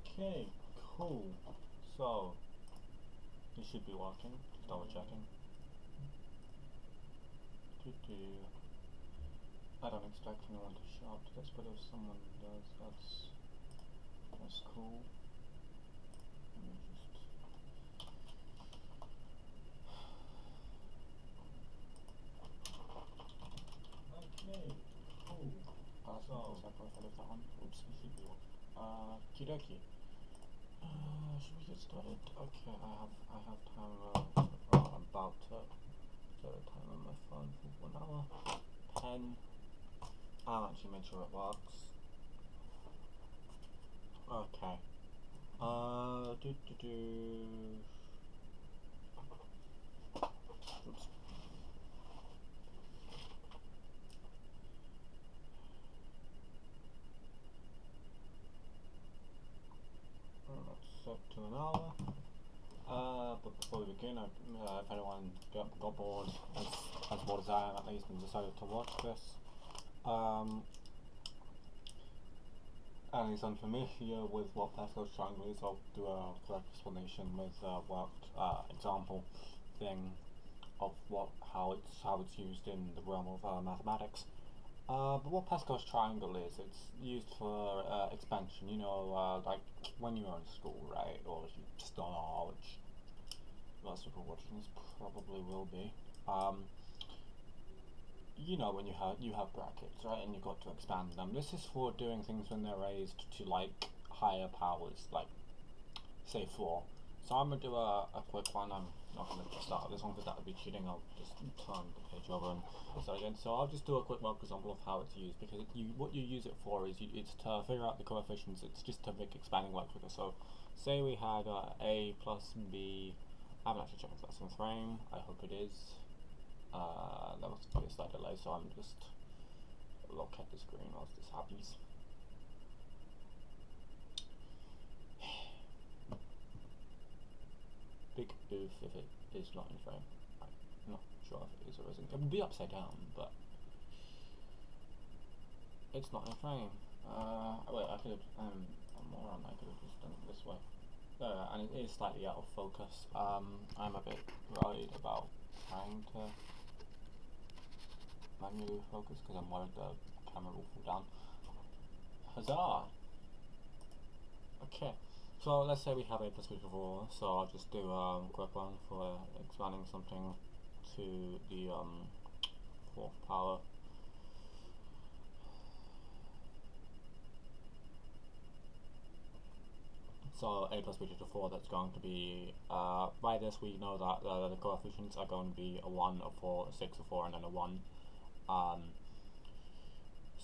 Okay, cool. So, this should be working. Just double checking. I don't expect anyone to show up to this, but if someone does, that's cool. Let me just... Okay, cool. So, oops, it should be working. Kidoki. Should we get started? Okay, I have time about to set a time on my phone for 1 hour. Pen. I'll actually make sure it works. Okay. Oops. Let's set to an hour. But before we begin, if anyone got bored, as bored as I am at least, and decided to watch this, and is unfamiliar with what Pascal's triangle is, I'll do a quick explanation with worked example thing of how it's used in the realm of mathematics. But what Pascal's triangle is, it's used for expansion, you know, like when you're in school, right, or if you start, which most people watching this probably will be. You know, when you have brackets, right, and you've got to expand them. This is for doing things when they're raised to like higher powers, like say 4. So I'm gonna do a quick one. I'm not gonna start this one because that would be cheating. I'll just turn the page over and start again. So I'll just do a quick work example of how it's used, because what you use it for is it's to figure out the coefficients. It's just to make expanding work quicker. So say we had a plus b. I haven't actually checked if that's in frame. I hope it is. There must be a slight delay, so I'm just look at the screen whilst this happens. Big oof if it is not in frame. I'm not sure if it is or isn't. It would be upside down, but it's not in frame. Wait, I could have, I'm moron, I could have just done it this way. And it is slightly out of focus. I'm a bit worried about trying to manually focus because I'm worried the camera will fall down. Huzzah! Okay, so let's say we have a plus before, so I'll just do a quick one for expanding something to the 4th power. So a plus b to the 4, that's going to be, by this we know that the coefficients are going to be a 1, a 4, a 6, a 4, and then a 1.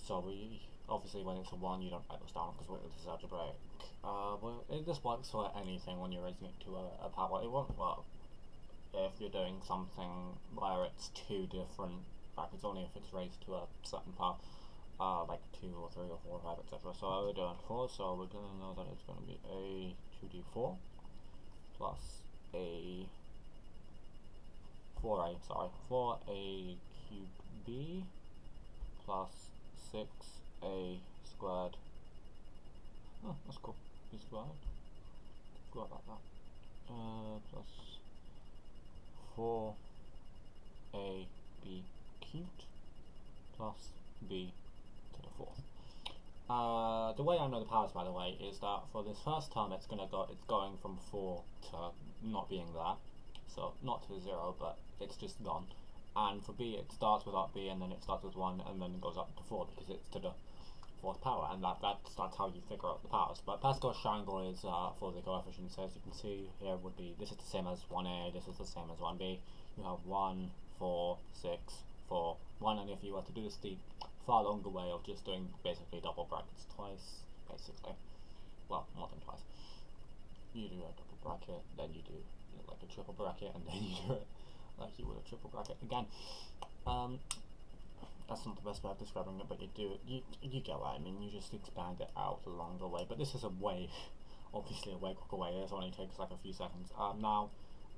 So we, obviously when it's a 1 you don't write those down because this is algebraic. Well, this works for anything when you're raising it to a power. It won't work if you're doing something where it's 2 different brackets, only if it's raised to a certain power. Like 2 or 3 or 4 or 5, etc. So we're doing 4, so we're going to know that it's going to be a 2d4 plus a 4a cubed b plus 6a squared. Oh, that's cool. B squared. Forgot about that. Plus 4ab cubed plus b to the 4th. The way I know the powers, by the way, is that for this first term it's going from 4 to not being there, so not to 0, but it's just gone. And for b, it starts without b, and then it starts with 1, and then it goes up to 4 because it's to the 4th power, and that's how you figure out the powers. But Pascal's triangle is for the coefficients. So as you can see here, would be this is the same as 1a, this is the same as 1b. You have 1, 4, 6, 4, 1, and if you were to do this the far longer way of just doing basically double brackets twice, basically. Well, more than twice. You do a double bracket, then you do like a triple bracket, and then you do it like you would a triple bracket again. That's not the best way of describing it, but you get what I mean. You just expand it out a longer way. But this is a way, obviously a way quicker way. This only takes like a few seconds. Now,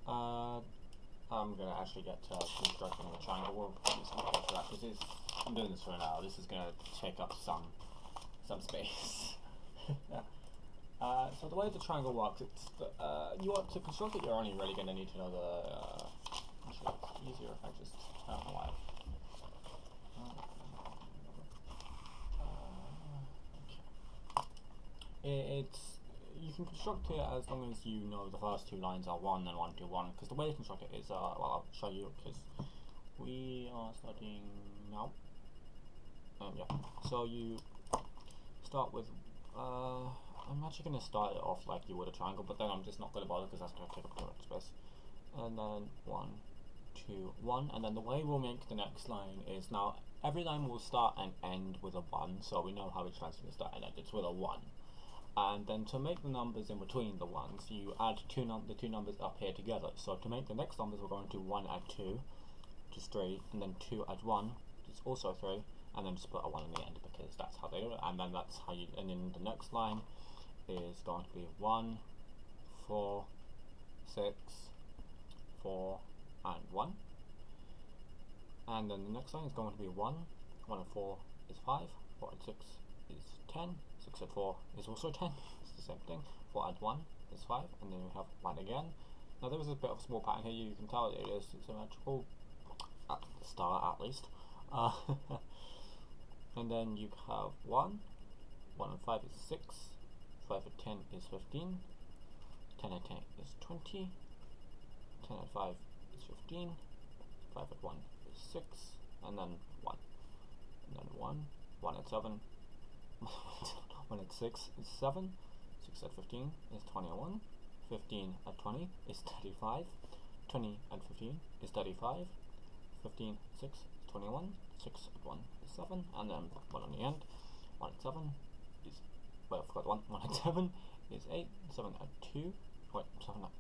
I'm gonna actually get to constructing the triangle. We'll use some code for that because I'm doing this for an hour. This is gonna take up some space. Yeah. So the way the triangle works, it's you want to construct it. You're only really going to need to know the. Actually, it's easier if I just turn the light. It's you can construct it as long as you know the first two lines are 1 and 1, 2, 1. Because the way to construct it is well, I'll show you because we are starting now. Yeah. So you start with. I'm actually going to start it off like you would a triangle, but then I'm just not going to bother because that's going to take up too much space. And then 1, 2, 1, and then the way we'll make the next line is now every line will start and end with a 1, so we know how each line's going to start and end. It's with a 1. And then to make the numbers in between the ones, you add the two numbers up here together. So to make the next numbers, we're going to 1 add 2, which is 3, and then 2 add 1, which is also 3, and then just put a 1 in the end because that's how they do it. And then that's how you. And then the next line is going to be 1, 4, 6, 4, and 1. And then the next line is going to be 1 and 4 is 5, 4 and 6 is 10, 6 and 4 is also 10, it's the same thing, 4 and 1 is 5, and then we have 1 again. Now there is a bit of a small pattern here, you can tell it is symmetrical, at the start at least. And then you have 1 and 5 is 6, 5 and 10 is 15, 10 and 10 is 20, 10 and 5 is 15, 5 and 1 is 6, and then 1. And then 1 and 7, 1 and 6 is 7, 6 and 15 is 21, 15 and 20 is 35, 20 and 15 is 35, 15, 6 is 21, 6 and 1 is 7, and then 1 on the end. 1 and 7 is, well, I forgot 1, 1 and 7 is 8, 7 and 2, wait,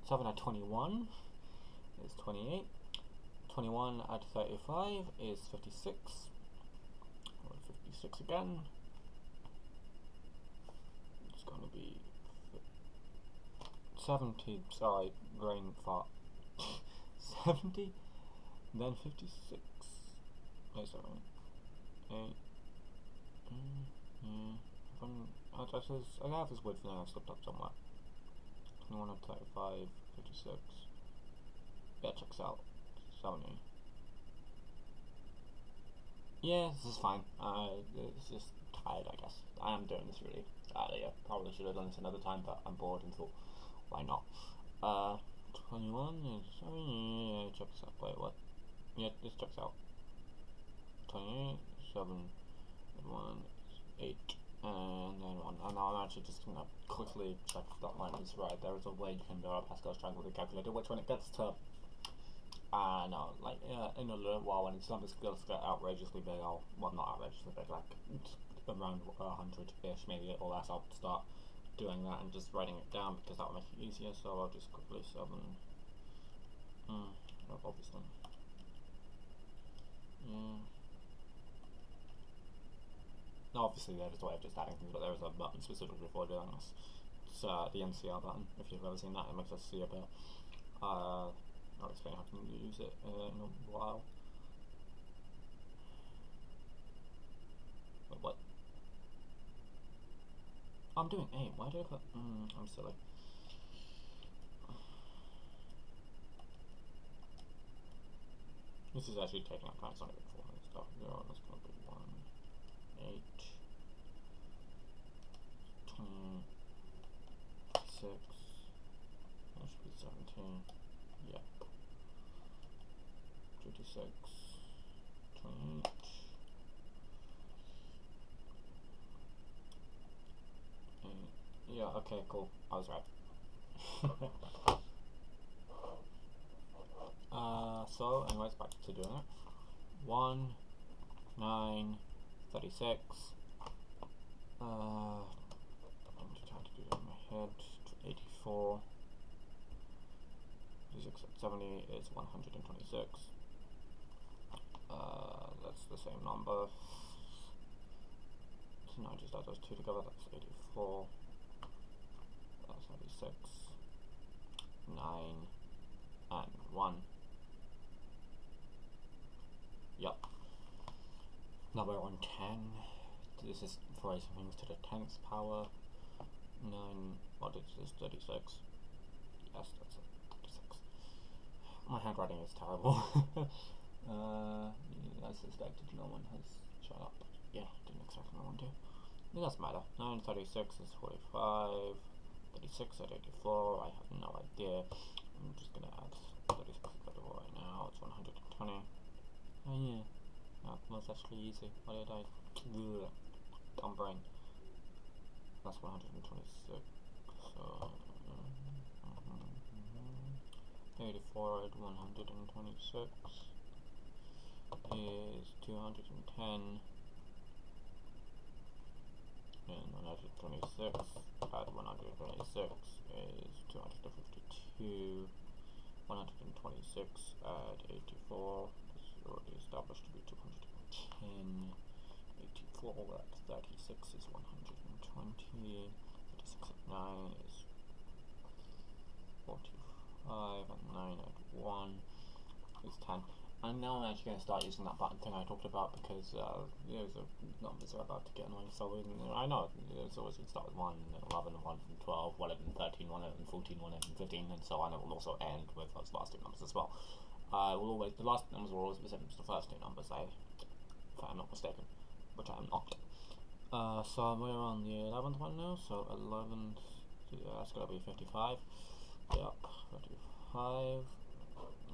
7 and 21 is 28, 21 at 35 is 56, 56 again, it's going to be 70, sorry, brain fart, 70, then 56, wait, sorry, 8, I have this weird feeling I slipped up somewhere, 21 at 35, 56, yeah, checks out, 70. Yeah, this is fine. It's just tired, I guess. I am doing this really. Yeah, probably should have done this another time, but I'm bored and thought, why not? 21 is, yeah, checks out. Wait, what? Yeah, this checks out. 28, 7, and 1 is 8, and then 1. And now I'm actually just gonna quickly check if that line is right. There is a way you can do a Pascal's triangle with a calculator, which when it gets to no, like in a little while when its numbers get outrageously big, well, not outrageously big, like around 100-ish, maybe or less, I'll start doing that and just writing it down because that will make it easier. So I'll just quickly 7. Obviously. Yeah. No, obviously there is a way of just adding things, but there is a button specifically for doing this. It's the NCR button. If you've ever seen that, it makes us see a bit. I'll explain how to use it in a while. Wait, what? I'm doing 8. Why did I put? I'm silly. This is actually taking up time. It's not even 4 minutes. Stuff. No, that's going to be 1, 8, 26. That should be 17. Yep. 26, 28, yeah, okay, cool, I was right. So, anyways, back to doing it. 1, 9, 36, I'm just trying to do it in my head, 84, 36 at 70 is 126. That's the same number. So now just add those two together. That's 84. That's 86. 9 and 1. Yep. Now we're on 10. This is for raising things to the 10th power. 9, what is this, 36? Yes, that's it, 36. My handwriting is terrible. As suspected, no one has shut up. Yeah, didn't expect no one to. It doesn't matter. 9, 36 is 45. 36 at 84, I have no idea. I'm just gonna add 36 right now, it's 120. Oh yeah, that's actually easy. Why did I? Ugh, dumb brain. That's 126, so 84 at 126 is 210, and 126 at 126 is 252, 126 at 84 is already established to be 210, 84 at 36 is 120, 36 at 9 is 45, and 9 at 1 is 10. And now I'm actually going to start using that button thing I talked about, because the numbers are about to get annoying. So I know it's always going to start with 1, and then 11, and 1, and 12, 1, and 13, 1, and 14, 1, and 15, and so on. It will also end with those last two numbers as well. The last numbers will always be the same as the first two numbers, if I'm not mistaken, which I am not. So we're on the 11th one now, so 11th, that's going to be 55. Yep, 55.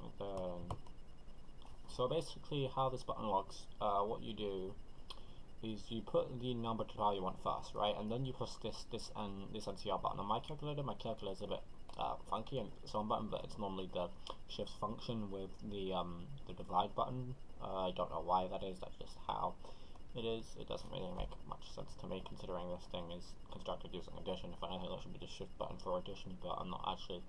And then, so basically how this button works, what you do is you put the number to value you want first, right? And then you push this NCR button. On my calculator is a bit funky, and it's on button, but it's normally the shift function with the divide button. I don't know why that is, that's just how it is. It doesn't really make much sense to me, considering this thing is constructed using addition. If anything, that should be the shift button for addition, but I'm not actually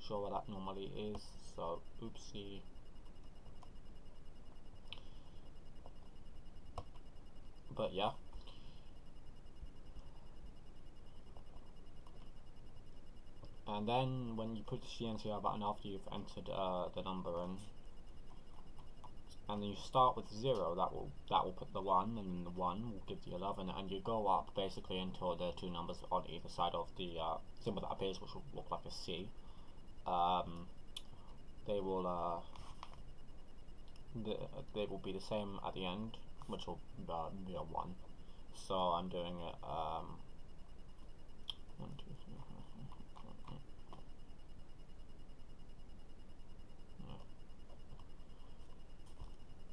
sure what that normally is, so oopsie. But yeah. And then when you put the NCR button after you've entered the number in, and then you start with 0, that will put the 1, and then the 1 will give the 11, and you go up basically until the two numbers on either side of the symbol that appears, which will look like a C. They will be the same at the end, which will be a 1. So I'm doing it 1, 2, 3, 4, 5, 6, 7, 8.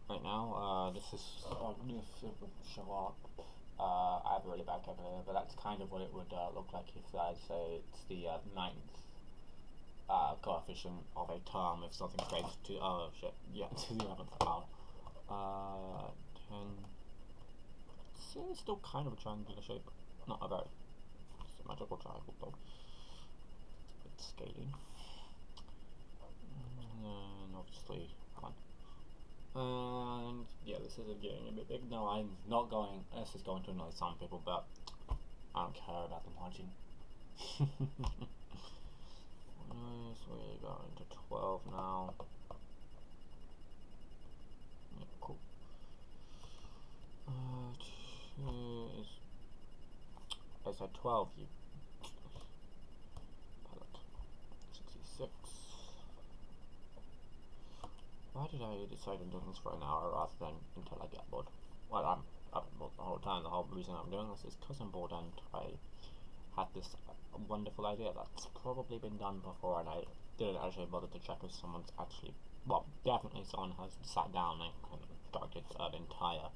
Right now, this will show up. I have a really bad calculator, but that's kind of what it would look like if I say it's the 9th coefficient of a term if something's raised to to the 11th power. 10. See, it's still kind of a triangular shape, not a very symmetrical triangle though. It's scaling, and obviously 1. And yeah, this is getting a bit big. No, I'm not going. This is going to annoy some people, but I don't care about the margin. So we're going to 12 now. Yeah, cool. Is at 12. You palette 66. Why did I decide on doing this for an hour rather than until I get bored? Well, I'm bored the whole time. The whole reason I'm doing this is because I'm bored, and I had this wonderful idea that's probably been done before, and I didn't actually bother to check if someone's actually, well, definitely someone has sat down and constructed an entire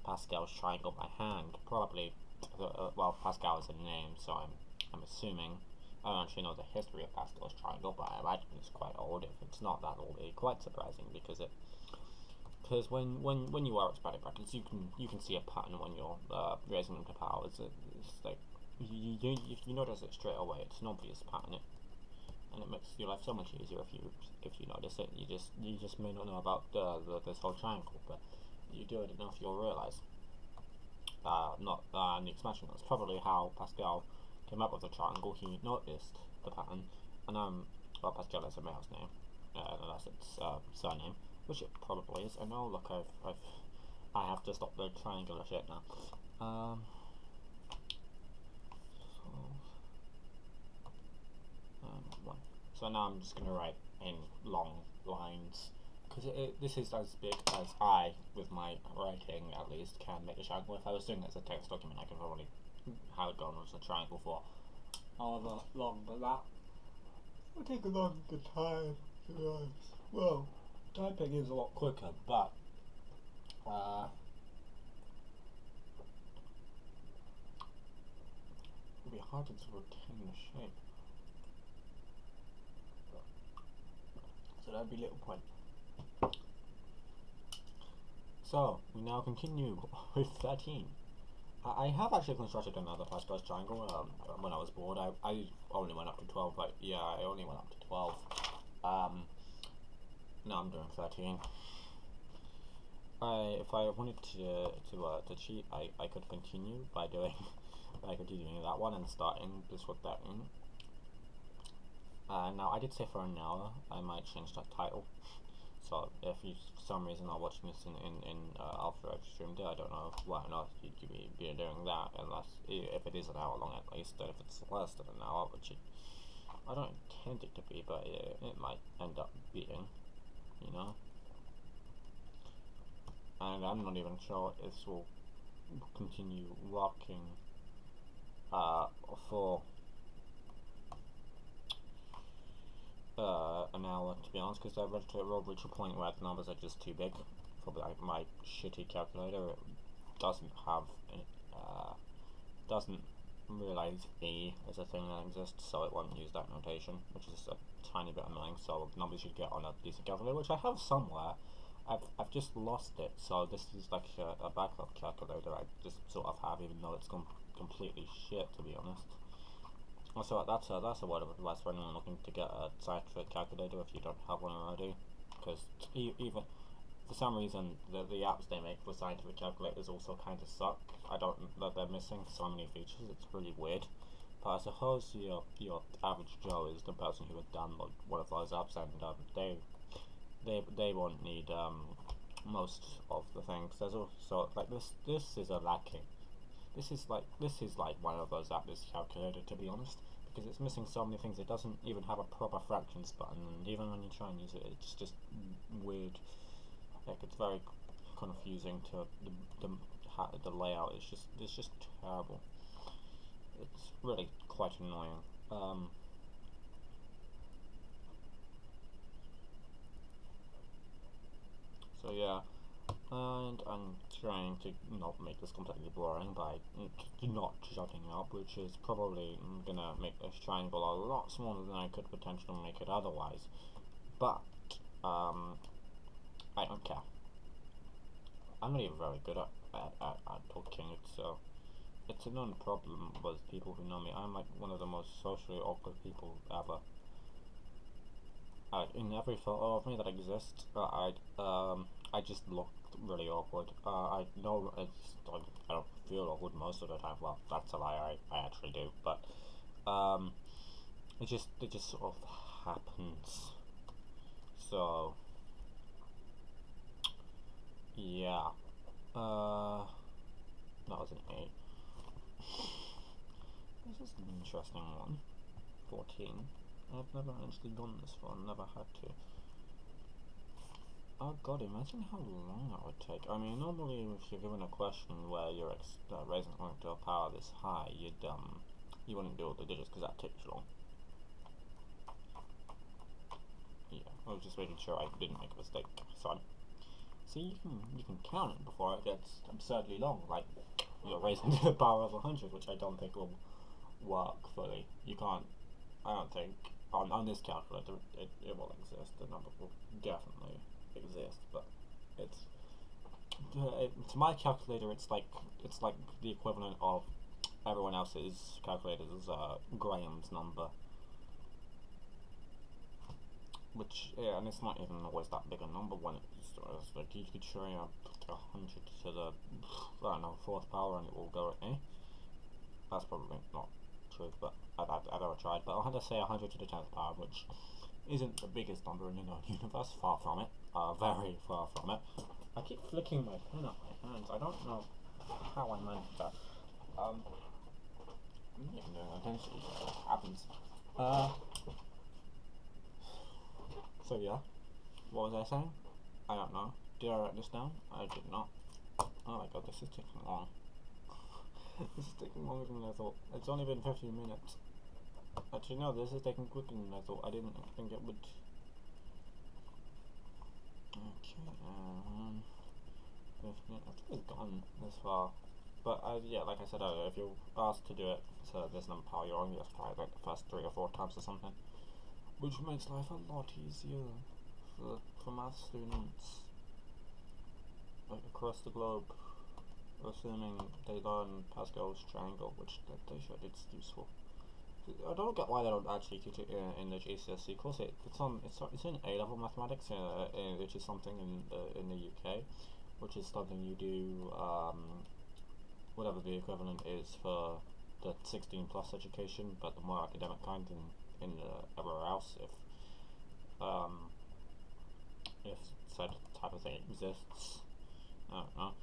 Pascal's triangle by hand. Probably, well, Pascal is a name, so I'm assuming. I don't actually know the history of Pascal's triangle, but I imagine it's quite old. If it's not that old, it's quite surprising, because when you are expanding brackets, you can see a pattern when you're raising them to power. It's like you notice it straight away. It's an obvious pattern, and it makes your life so much easier if you notice it. You just may not know about this whole triangle, but you do it enough, you'll realize. Not the expansion. That's probably how Pascal came up with the triangle. He noticed the pattern, and well, Pascal is a male's name, unless it's surname, which it probably is. And oh look, I have to stop the triangular shit now. So but now I'm just going to write in long lines, because this is as big as I, with my writing at least, can make a triangle. If I was doing it as a text document, I could probably have it gone as a triangle for however long, but that would take a longer time, to be honest. Well, typing is a lot quicker, but it would be harder to retain the shape. So that'd be little point. So we now continue with 13. I have actually constructed another Pascal's triangle when I was bored. I only went up to 12, but yeah, I only went up to 12. Now I'm doing 13. If I wanted to cheat, I could continue by doing by continuing that one and starting this with that in. Now I did say for an hour I might change that title. So if you for some reason are watching this after I've streamed it, I don't know why not you'd be doing that, unless if it is an hour long at least. If it's less than an hour, which I don't intend it to be, but it might end up being, you know. And I'm not even sure this will continue working for an hour, to be honest, because I will reach a point where the numbers are just too big for my shitty calculator. It doesn't have doesn't realize E is a thing that exists, so it won't use that notation, which is a tiny bit annoying. So numbers you get on a decent calculator, which I have somewhere. I've just lost it, so this is like a backup calculator I just sort of have, even though it's completely shit, to be honest. Also, that's a word of advice for anyone looking to get a scientific calculator if you don't have one already, because even for some reason the apps they make for scientific calculators also kind of suck. I don't know, they're missing so many features. It's really weird. But I suppose your average Joe is the person who has done one of those apps, and they won't need most of the things. There's also like this is a lacking. This is like one of those apps calculator, to be honest, because it's missing so many things. It doesn't even have a proper fractions button, and even when you try and use it, it's just weird. Like, it's very confusing to the layout. It's just terrible. It's really quite annoying. So yeah, and I'm trying to not make this completely boring by not shutting up, which is probably gonna make this triangle a lot smaller than I could potentially make it otherwise. But I don't care. I'm not even very good at talking, it's a known problem with people who know me. I'm like one of the most socially awkward people ever. In every photo of me that exists, I just look really awkward. I know I don't feel awkward most of the time. Well, that's a lie. I actually do, but it just sort of happens. So yeah, that was an 8. This is an interesting one. 14. I've never actually done this one. Never had to. Oh god, imagine how long that would take. I mean, normally if you're given a question where you're raising something to a power this high, you wouldn't do all the digits because that takes long. Yeah, I was just making sure I didn't make a mistake. So, see, you can count it before it gets absurdly long. Like you're raising to the power of 100, which I don't think will work fully. You can't. I don't think on this calculator it will exist. The number will definitely exist, but to my calculator it's like the equivalent of everyone else's calculators Graham's number, which and it's not even always that big a number when it's like you could show 100 to the I don't know 4th power and it will go at me. That's probably not true, but I've never tried. But I'll have to say 100 to the 10th power, which isn't the biggest number in the known universe. Far from it. Very far from it. I keep flicking my pen up my hands. I don't know how I managed that. I'm not even doing attention. It happens. So yeah, what was I saying? I don't know. Did I write this down? I did not. Oh my god, this is taking long. This is taking longer than I thought. It's only been 15 minutes. Actually no, this is taking quicker than I thought. I didn't think it would. Okay, I think it's gone this far. But yeah, like I said earlier, if you're asked to do it to this number power, you only have to try it like the first 3 or 4 times or something, which makes life a lot easier for math students like across the globe, assuming they learn Pascal's triangle, which they should. It's useful. I don't get why they don't actually teach it in the GCSE course. It's in A-level mathematics, which is something in the UK, which is something you do. Whatever the equivalent is for the 16 plus education, but the more academic kind in everywhere else, if said type of thing exists. I don't know.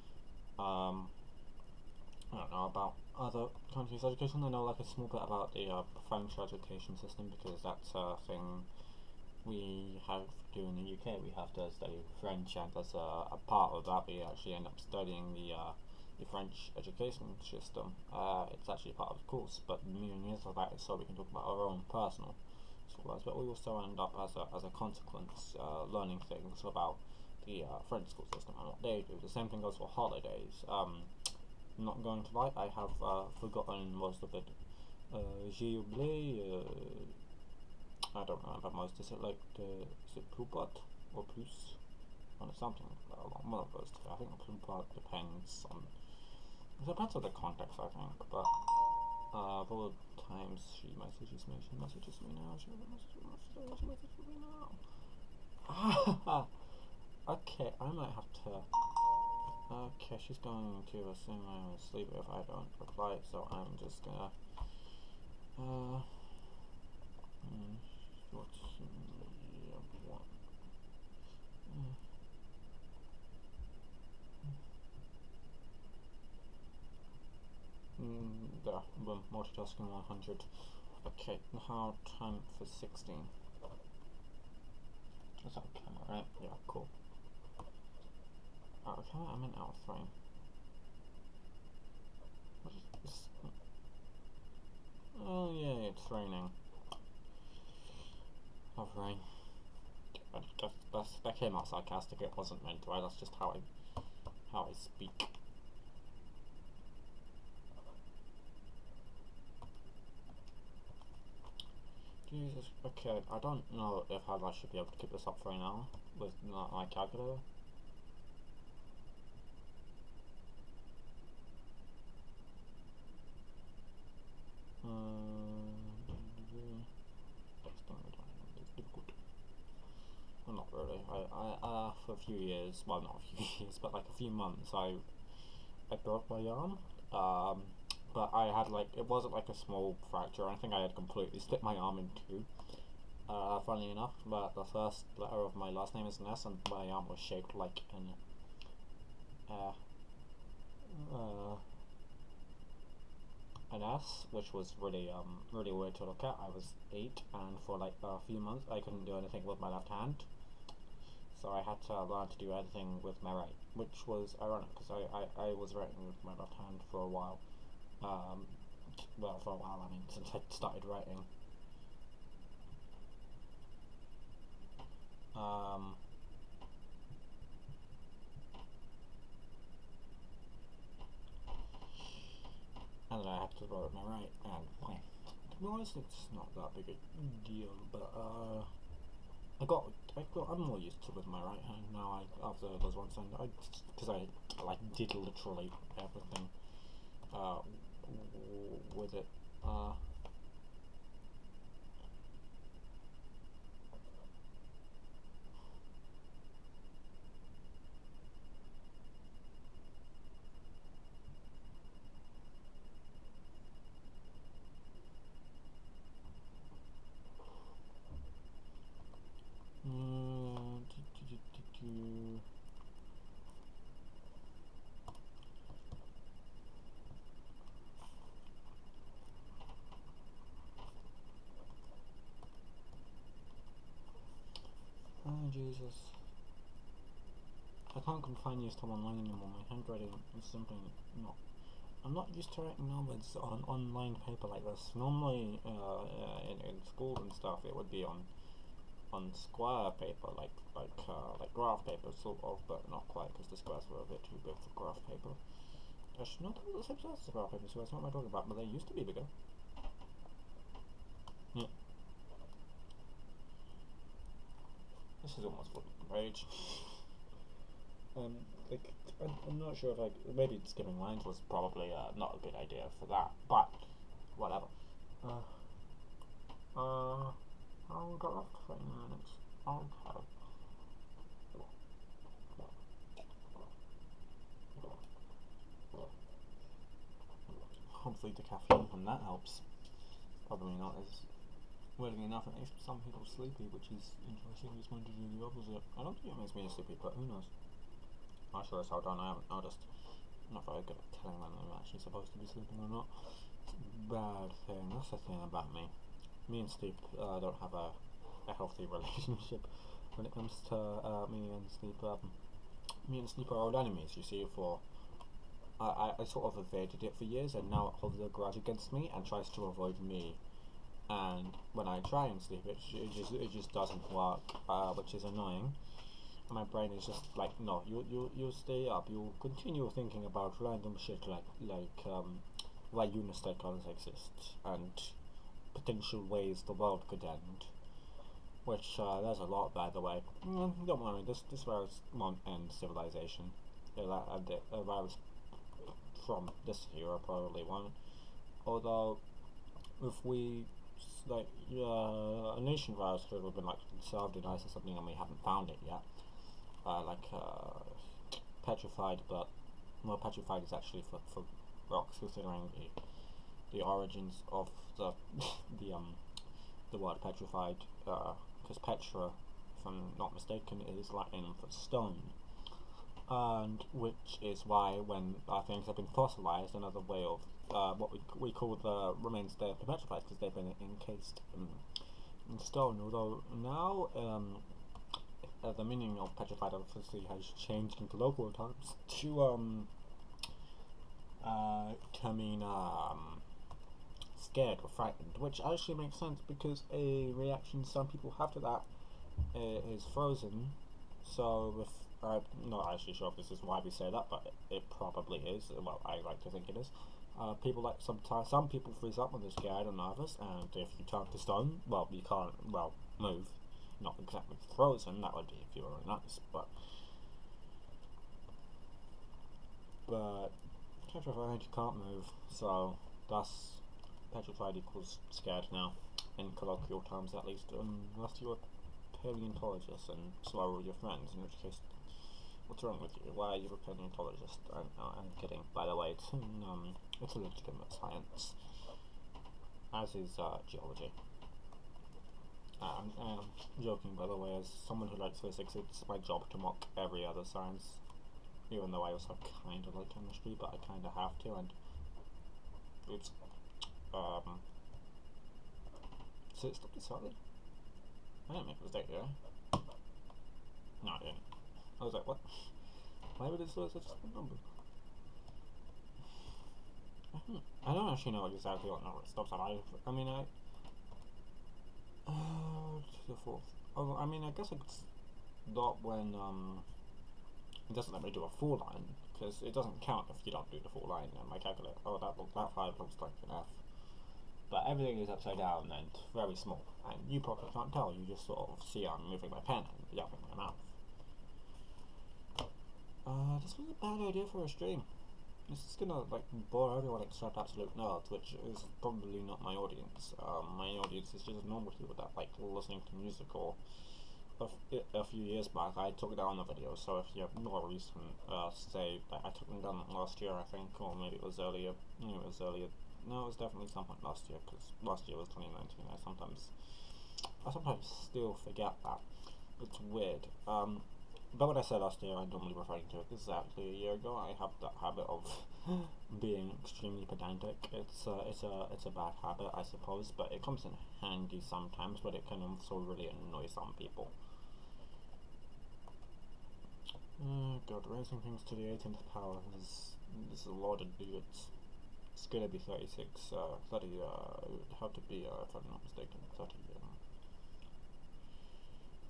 I don't know about other countries' education. I know like a small bit about the French education system, because that's a thing we have to do in the UK. We have to study French, and as a part of that, we actually end up studying the French education system. It's actually part of the course, but the meaning of that is so we can talk about our own personal schools. But we also end up as a consequence learning things about the French school system and what they do. The same thing goes for holidays. I'm not going to lie, I have forgotten most of it. J'ai oublié. I don't remember most. Is it like is it plupart or plus? Or something along one of those two. I think plupart depends on. It depends on the context, I think. But of all the times she messages me now. She messages me now. Okay, I might have to. Okay, she's going to assume I'm asleep if I don't reply, so I'm just gonna. There, boom, multitasking 100. Okay, now time for 16. That's our camera, right? Yeah, cool. Okay, I'm in out frame. What is this? Oh yeah, it's raining. Love rain. That came out sarcastic. It wasn't meant to. That's just how I speak. Jesus. Okay, I don't know if I should be able to keep this up for an hour with my calculator. Well, not really. I for a few years, well, not a few years, but like a few months, I broke my arm. But I had like, it wasn't like a small fracture. I think I had completely split my arm in two. Funnily enough, but the first letter of my last name is an S, and my arm was shaped like an S, which was really weird to look at. I was 8, and for like a few months I couldn't do anything with my left hand, so I had to learn to do everything with my right, which was ironic because I was writing with my left hand for a while. Well, for a while, I mean, since I started writing. And then I have to write with my right, and to be honest, it's not that big a deal, but I'm more used to with my right hand now. After those ones, and because I like did literally everything with it. can't confine use to online anymore. My handwriting is simply not. I'm not used to writing novels on online paper like this. Normally, in school and stuff, it would be on square paper, like graph paper, sort of, but not quite, because the squares were a bit too big for graph paper. Actually, not the same size as graph paper, so that's not what I'm talking about, but they used to be bigger. Yeah. This is almost full page. Like, I'm not sure if maybe skipping lines was probably not a good idea for that, but whatever. I've got left 20 minutes. Okay. Hopefully the caffeine from that helps. Probably not, as weirdly enough it makes some people sleepy, which is interesting. It's going to do the opposite. I don't think it makes me sleepy, but who knows? I sure as hell don't. I haven't noticed. I'm not very good at telling when I'm actually supposed to be sleeping or not. It's a bad thing. That's the thing about me. Me and sleep don't have a healthy relationship when it comes to me and sleep. Me and sleep are old enemies. You see, I sort of evaded it for years, and now it holds a grudge against me and tries to avoid me. And when I try and sleep, it just doesn't work, which is annoying. And my brain is just like, no, you'll stay up. You'll continue thinking about random shit like why Unistate colors exist and potential ways the world could end. Which there's a lot, by the way. Don't worry, this virus won't end civilization. A virus from this era probably won't. Although, if we a nation virus could have been like solved in ice or something, and we haven't found it yet. Petrified, but well, petrified is actually for rocks, considering the origins of the the word petrified, because petra, if I'm not mistaken, is Latin for stone, and which is why when things have been fossilized, another way of what we call the remains they're petrified, because they've been encased in stone. Although now the meaning of petrified obviously has changed in colloquial terms to mean scared or frightened, which actually makes sense because a reaction some people have to that is frozen. So if I'm not actually sure if this is why we say that, but it probably is. Well, I like to think it is. People like some people freeze up when they're scared or nervous, and if you turn to stone, well, you can't move. Not exactly frozen, that would be if you were in ice, but petrified you can't move, so thus petrified equals scared now, in colloquial terms at least, unless you're a paleontologist and so are all your friends, in which case, what's wrong with you? Why are you a paleontologist? I'm kidding, by the way, it's a legitimate science, as is geology. I'm joking, by the way, as someone who likes physics, it's my job to mock every other science, even though I also kind of like chemistry, but I kind of have to, and oops, so it stopped it slightly? I didn't make a mistake, did I? No, I didn't. I was like, what? Why would it slow such a number? I don't actually know exactly what number it stops at. I mean, to the fourth. Oh, I mean, I guess I could stop when it doesn't let me do a full line, because it doesn't count if you don't do the full line. And my calculator, that 5 looks like an F, but everything is upside down and very small, and you probably can't tell. You just sort of see I'm moving my pen and yapping my mouth. This was a bad idea for a stream. This is gonna bore everyone except absolute nerds, which is probably not my audience. My audience is just normal people that like listening to music. Or a few years back, I took down the videos. So if you have more recent, say I took them down last year, I think, or maybe it was earlier. No, it was earlier. No, it was definitely sometime last year, because last year was 2019. I sometimes still forget that. It's weird. But what I said last year, I'm normally referring to exactly a year ago. I have that habit of being extremely pedantic. It's a bad habit, I suppose, but it comes in handy sometimes. But it can also really annoy some people. Oh god, raising things to the 18th power is a lot of digits. It's gonna be 36, 30, it would have to be, if I'm not mistaken,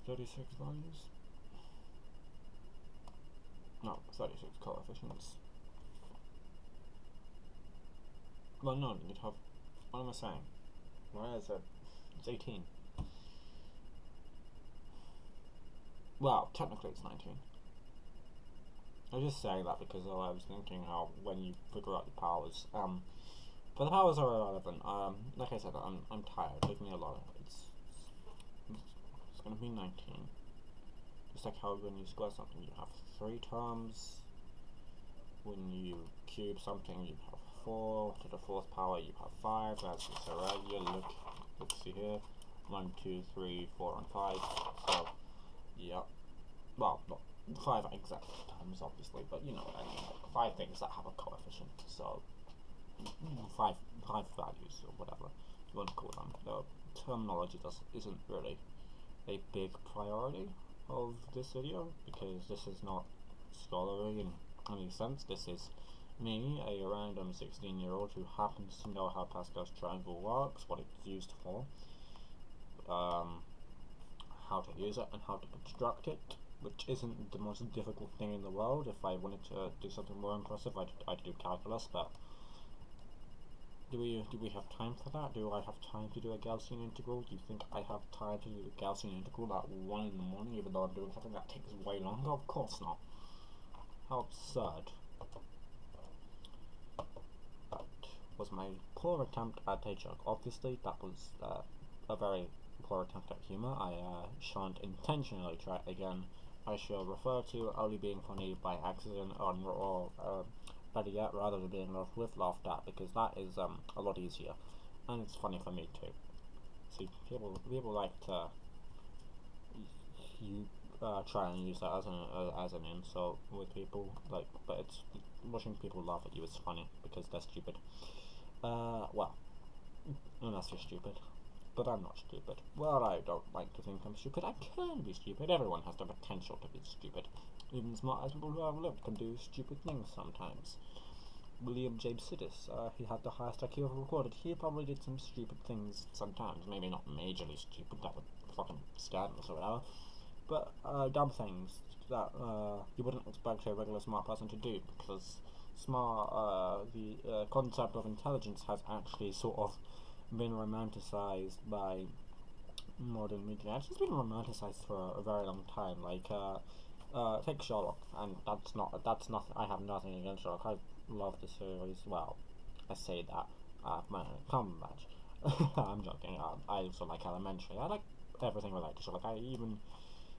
36 values? No, 36 coefficients. Well, no, you'd have, what am I saying? Where is it? It's 18. Well, technically it's 19. I was just saying that because I was thinking how when you figure out the powers, but the powers are irrelevant. Like I said, I'm tired. Take me a lot. It's gonna be 19. Just like how when you square something, you have 3 terms. When you cube something, you have 4 to the 4th power. You have 5. That's just irregular. Let's see here. 1, 2, 3, 4, and 5. So, yeah. Well, not 5 exact terms, obviously, but you know what I mean. Like 5 things that have a coefficient. So, 5 values or whatever you want to call them. The terminology isn't really a big priority of this video because this is not scholarly in any sense. This is me, a random 16-year-old who happens to know how Pascal's triangle works, what it's used for, how to use it, and how to construct it, which isn't the most difficult thing in the world. If I wanted to do something more impressive, I'd do calculus, but do we have time for that? Do I have time to do a Gaussian integral? Do you think I have time to do a Gaussian integral at 1 in the morning, even though I'm doing something that takes way longer? Of course not. How absurd. That was my poor attempt at a joke. Obviously, that was a very poor attempt at humor. I shan't intentionally try it again. I shall refer to only being funny by accident or better yet, rather than being laughed at, because that is a lot easier, and it's funny for me too. See, people like to try and use that as an insult with people, like, but it's watching people laugh at you is funny because they're stupid. Well, unless you're stupid. But I'm not stupid. Well, I don't like to think I'm stupid. I can be stupid. Everyone has the potential to be stupid. Even smart people who have lived can do stupid things sometimes. William James Sidis, he had the highest IQ ever recorded. He probably did some stupid things sometimes. Maybe not majorly stupid, that would fucking scandalous or whatever. But dumb things that you wouldn't expect a regular smart person to do, because the concept of intelligence has actually sort of been romanticized by modern media. It's been romanticized for a very long time. Like, take Sherlock, and that's not. I have nothing against Sherlock. I love the series. Well, I say that. My Cumberbatch. I'm joking. I also like Elementary. I like everything related to Sherlock. I even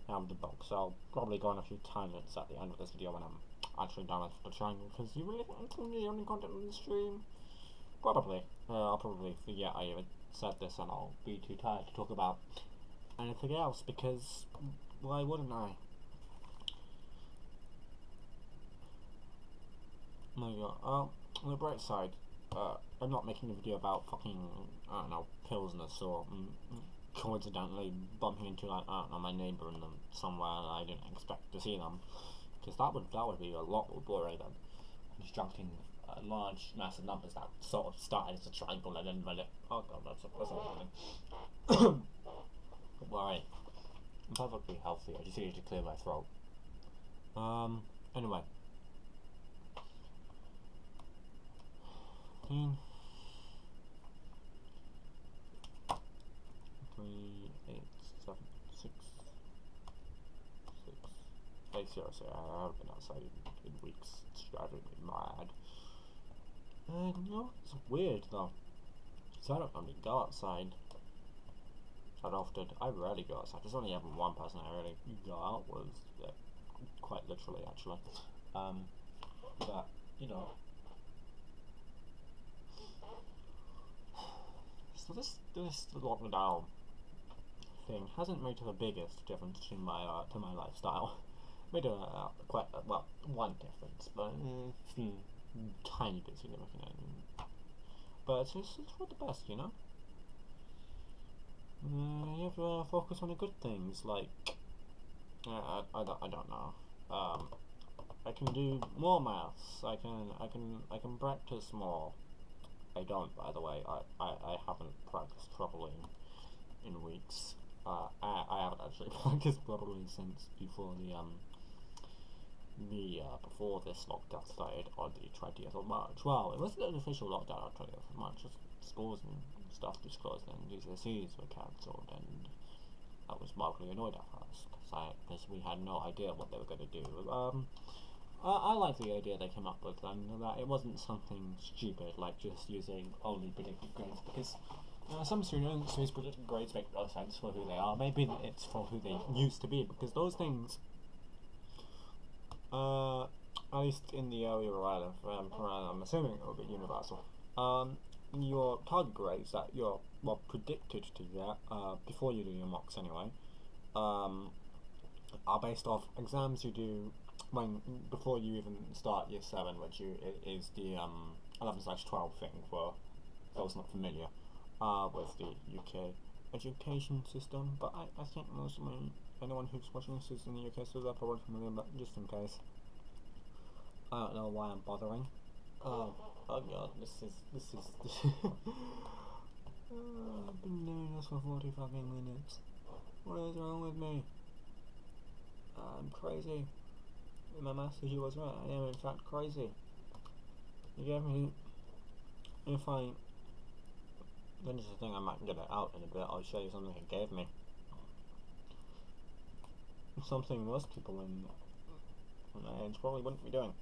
have the book. So I'll probably go on a few tangents at the end of this video when I'm actually done with the triangle. Because you really think I'm the only content on the stream? Probably. I'll probably forget I even said this and I'll be too tired to talk about anything else because why wouldn't I? My god. On the bright side, I'm not making a video about fucking, I don't know, pilsness or coincidentally bumping into, like, I don't know, my neighbour in them somewhere and I didn't expect to see them. Because that would be a lot more boring than constructing large, massive numbers that sort of started as a triangle and then read it. Oh god, that's not something. Worry. I'm perfectly healthy. I just needed to clear my throat. Anyway. 3, 8, 7, 6, seriously, I haven't been outside in weeks. It's driving me mad. And you know, it's weird though. So I don't normally go outside that often. I rarely go outside. There's only ever one person I really go out with, quite literally actually. But you know, so this lockdown thing hasn't made the biggest difference to my lifestyle. Made quite well, one difference, but tiny bit significant. But it's for the best, you know. You have to focus on the good things, like I don't know. I can do more maths. I can practice more. I don't, by the way. I haven't practiced properly in weeks. I haven't actually practiced properly since before before this lockdown started on the 20th of March. Well, it wasn't an official lockdown on 20th of March. Just schools and stuff just closed and GCSEs were cancelled, and I was mildly annoyed at first because we had no idea what they were going to do. I like the idea they came up with, and that it wasn't something stupid like just using only predicted grades, because some students whose predicted grades make no sense for who they are. Maybe it's for who they used to be, because those things, at least in the area where I live, I'm assuming it will be universal. Your target grades that you're predicted to get before you do your mocks anyway, are based off exams you do before you even start year 7, which is the 11/12 thing for those not familiar with the UK education system. But I think mostly anyone who's watching this is in the UK, so they're probably familiar, but just in case. I don't know why I'm bothering. Oh god, this is I've been doing this for 40 fucking minutes. What is wrong with me? I'm crazy. My master, he was right. I am in fact crazy. You gave me. If I. Then just the thing, I might get it out in a bit. I'll show you something he gave me. Something most people in my age probably wouldn't be doing.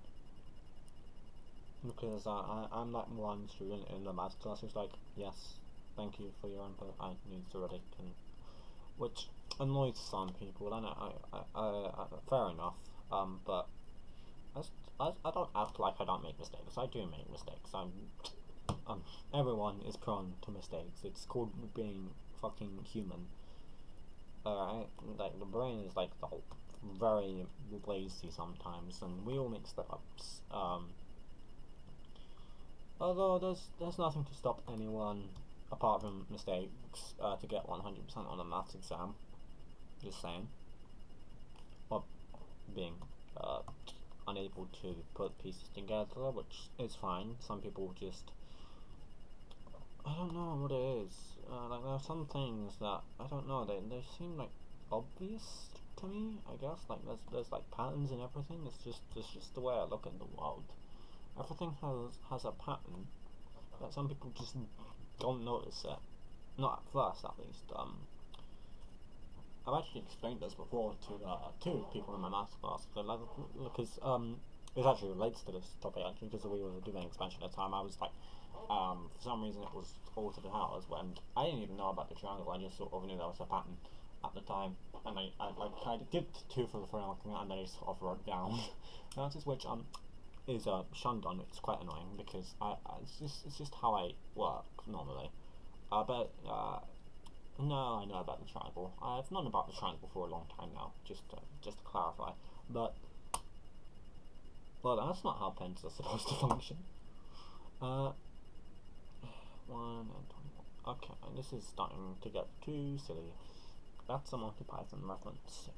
Because I'm that one student in the maths class who's like, yes, thank you for your input, I need to read it, which annoys some people, and I fair enough, but I don't act like I don't make mistakes. I do make mistakes. Everyone is prone to mistakes. It's called being fucking human. Alright, like the brain is like very lazy sometimes, and we all make slip-ups. Although there's nothing to stop anyone, apart from mistakes, to get 100% on a maths exam. Just saying. Or being unable to put pieces together, which is fine. Some people just, I don't know what it is. Like there are some things that I don't know. They seem like obvious to me. I guess like there's like patterns in everything. It's just the way I look at the world. Everything has a pattern, but some people just don't notice it. Not at first, at least. I've actually explained this before to people in my maths class, because it actually relates to this topic actually, because we were doing expansion at the time. I was like, for some reason it was altered hours when I didn't even know about the triangle. I just sort of knew there was a pattern at the time, and I did 2 for the framework, and then I sort of wrote down the answers, which is shunned on. It's quite annoying because it's just how I work normally. But no, I know about the triangle. I've known about the triangle for a long time now. Just to clarify, but well, that's not how pens are supposed to function. 1 and 21. Okay, and this is starting to get too silly. That's a Monty Python reference.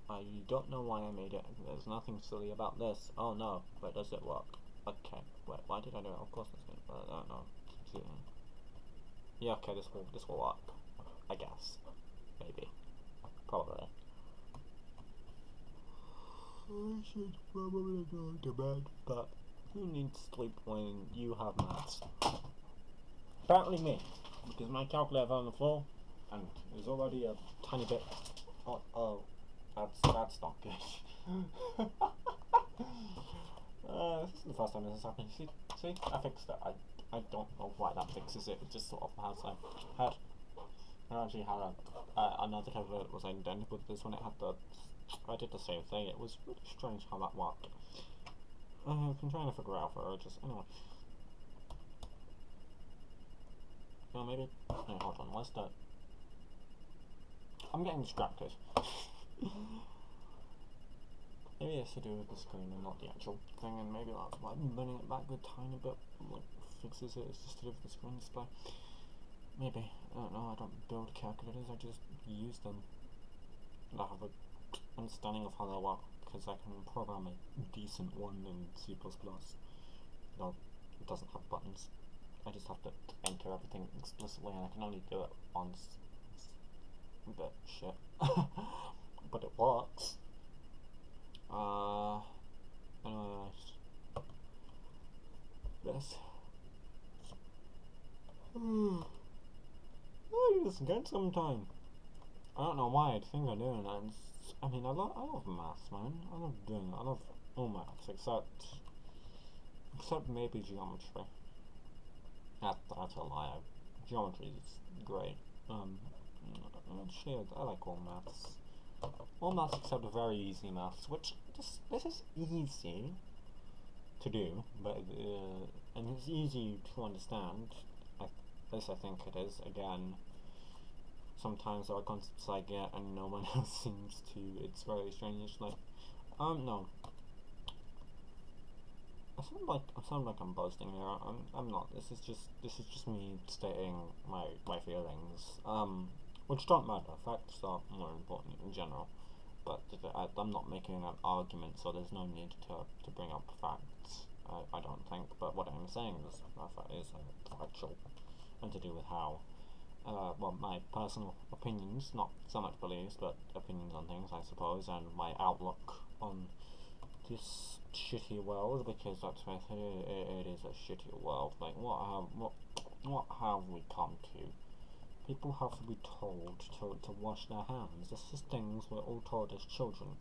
I don't know why I made it. There's nothing silly about this. Oh no, wait, does it work? Okay, wait, why did I do it? Of course it's going to, I don't know. Yeah, okay, this will work. I guess. Maybe. Probably. I should probably go to bed, but who needs sleep when you have maths? Apparently me, because my calculator on the floor, and there's already a tiny bit. Oh. That's not good. This is the first time this has happened. See, I fixed it. I don't know why that fixes it. It just sort of has I actually had another cover that was identical to this one. I did the same thing. It was really strange how that worked. I've been trying to figure out for ages. Anyway. Maybe. No, hold on. Where's the? I'm getting distracted. Maybe it's to do with the screen and not the actual thing, and maybe that's why bending it back a tiny bit fixes it. It's just to do with the screen display. Maybe. I don't know. I don't build calculators. I just use them. And I have a understanding of how they work. because I can program a decent one in C++. No, it doesn't have buttons. I just have to enter everything explicitly, and I can only do it once. It's a bit shit. But it works. Anyways. This. I do this again sometime. I don't know why I think I'm doing that. I mean, I love maths, man. I love doing it. I love all maths, except maybe geometry. That's a lie. Geometry is great. Actually, I like all maths. All maths except very easy maths, which this is easy to do, but and it's easy to understand. At least I think it is. Again, sometimes there are concepts I get and no one else seems to. It's very strange. Like, no. I sound like I'm boasting here. I'm not. This is just me stating my feelings. Which don't matter. Facts are more important in general. But I'm not making an argument, so there's no need to bring up facts. I don't think. But what I'm saying is factual, and to do with how. Well, my personal opinions, not so much beliefs, but opinions on things, I suppose, and my outlook on this shitty world, because that's what it is, a shitty world. Like, what have we come to? People have to be told to wash their hands. This is things we're all told as children.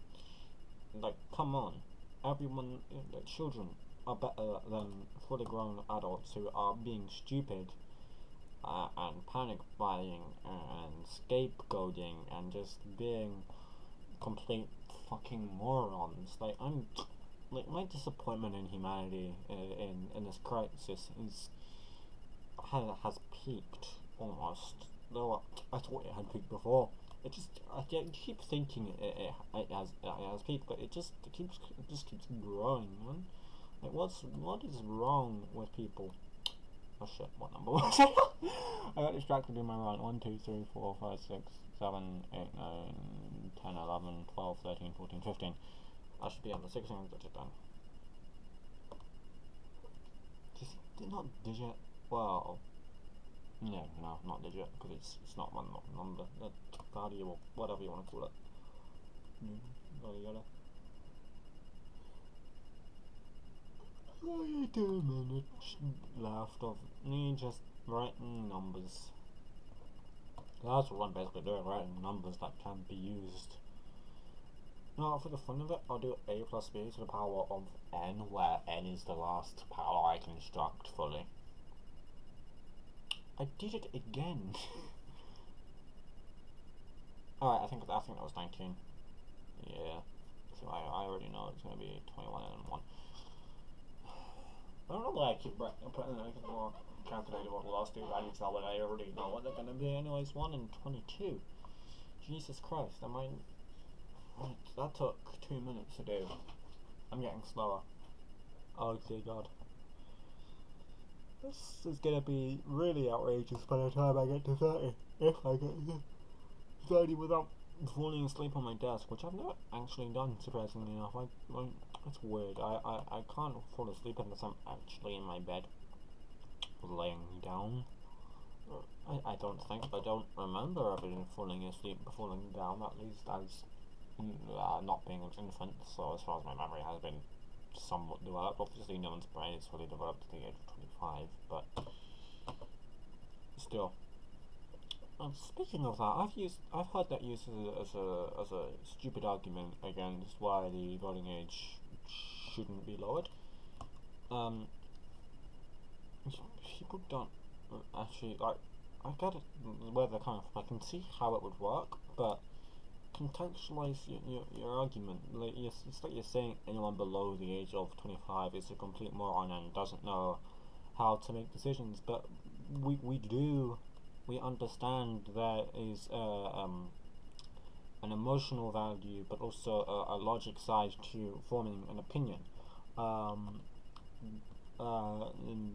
Like, come on. Everyone, children are better than fully grown adults who are being stupid and panic buying and scapegoating and just being complete fucking morons. Like, my disappointment in humanity in this crisis has peaked almost. Though I thought it had peaked before. I keep thinking it has peaked, but it just keeps growing, man. Like, what is wrong with people? Oh shit, what number was it? I got distracted in my run. 1, 2, 3, 4, 5, 6, 7, 8, 9, 10, 11, 12, 13, 14, 15. I should be on the 16th digit then. Do you think they're not digit? Well, no, not digit, because it's not one number. Valuable, whatever you want to call it. Yada. Wait a minute, left of me just writing numbers. That's what I'm basically doing, writing numbers that can be used. Now, for the fun of it, I'll do a plus b to the power of n, where n is the last power I can construct fully. I did it again. Alright, I think that was 19. Yeah. So I already know it's gonna be 21 and 1. I don't know why I keep putting like more calculated what the last two values are when I already know what they're gonna be. Anyways, 1 and 22. Jesus Christ, that took 2 minutes to do. I'm getting slower. Oh dear God. This is gonna be really outrageous by the time I get to 30. If I get to 30 without falling asleep on my desk, which I've never actually done, surprisingly enough. It's weird. I can't fall asleep unless I'm actually in my bed, laying down. I don't remember ever falling down, at least as not being an infant, so as far as my memory has been somewhat developed. Obviously no one's brain is fully developed at the age of 25, but still. Speaking of that, I've heard that used as a stupid argument against why the voting age shouldn't be lowered. People don't actually, like, I get it where they're coming from. I can see how it would work, but contextualize your argument. Like, it's like you're saying anyone below the age of 25 is a complete moron and doesn't know how to make decisions. But we understand there is an emotional value, but also a logic side to forming an opinion.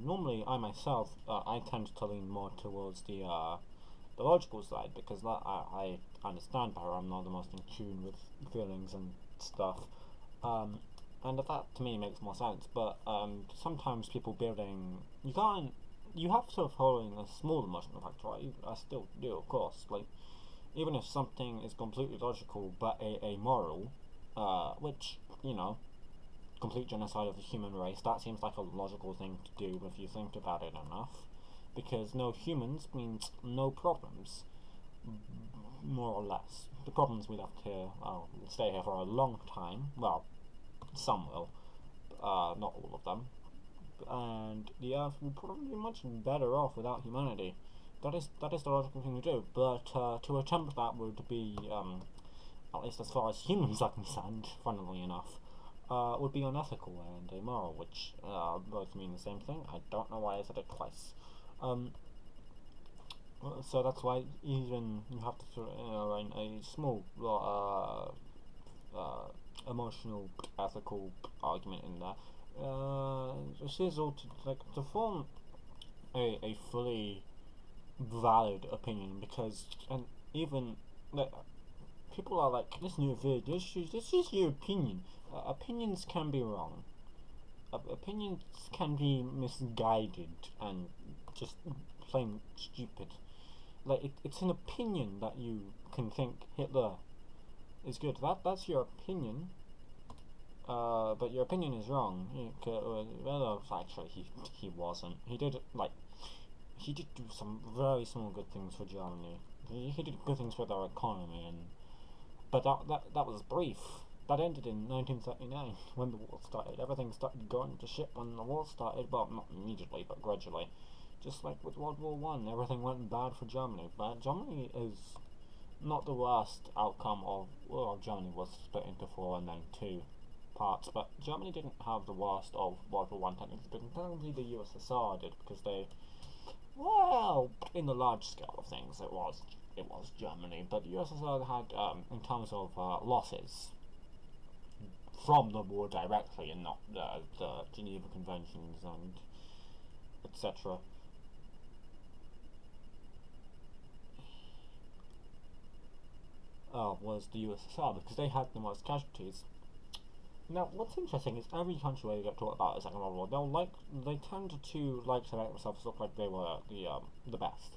Normally, I myself, I tend to lean more towards the logical side, because I understand better. I'm not the most in tune with feelings and stuff. And that to me makes more sense. But sometimes people building, you have to following a small emotional factor, right? I still do, of course. Like, even if something is completely logical but amoral, which, complete genocide of the human race, that seems like a logical thing to do if you think about it enough. Because no humans means no problems, more or less. The problems we left here, stay here for a long time. Well, some will, not all of them. And the Earth would probably be much better off without humanity. That is the logical thing to do. But to attempt that would be, at least as far as humans are concerned, funnily enough, would be unethical and immoral, which both mean the same thing. I don't know why I said it twice. So that's why even you have to throw in a small emotional, ethical argument in there. This is all to form a fully valid opinion, because and even like, people are like, this new video, this is your opinion. Opinions can be wrong. Opinions can be misguided and just plain stupid. Like it's an opinion that you can think Hitler is good. That's your opinion. But your opinion is wrong. Well, actually, he wasn't. He did do some very small good things for Germany. He did good things for their economy, but that was brief. That ended in 1939 when the war started. Everything started going to shit when the war started. Well, not immediately, but gradually. Just like with World War One, everything went bad for Germany. But Germany is not the worst outcome of. Well, Germany was split into 4 and then 2 parts, but Germany didn't have the worst of World War One technically. But technically, the USSR did, because they, well, in the large scale of things, it was Germany. But the USSR had, in terms of losses from the war directly, and not the Geneva Conventions and etc. Was the USSR, because they had the most casualties. Now, what's interesting is every country where you get taught about the Second World War, they tend to like to make themselves look like they were the best.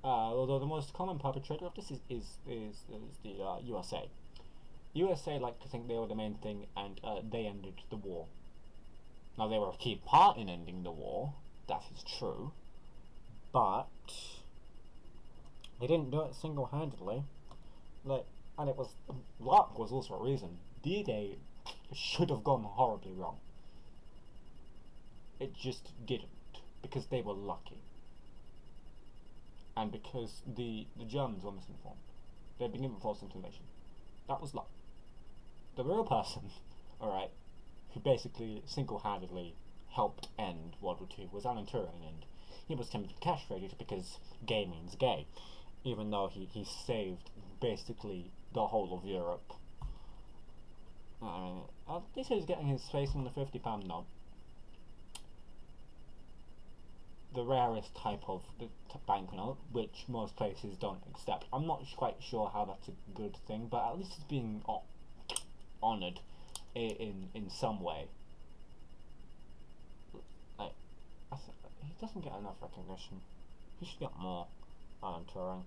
Although the most common perpetrator of this is the USA. USA like to think they were the main thing, and they ended the war. Now, they were a key part in ending the war, that is true, but they didn't do it single-handedly. And it was, luck was also a reason. D-Day should have gone horribly wrong. It just didn't, because they were lucky. And because the Germans were misinformed. They'd been given false information. That was luck. The real person, alright, who basically single-handedly helped end World War II was Alan Turing, and he was tempted to castrate because gay means gay, even though he saved basically the whole of Europe. At least he was getting his face on the £50 note. The rarest type of banknote, which most places don't accept. I'm not quite sure how that's a good thing, but at least it's being honoured in some way. Like, he doesn't get enough recognition. He should get more. Alan Turing.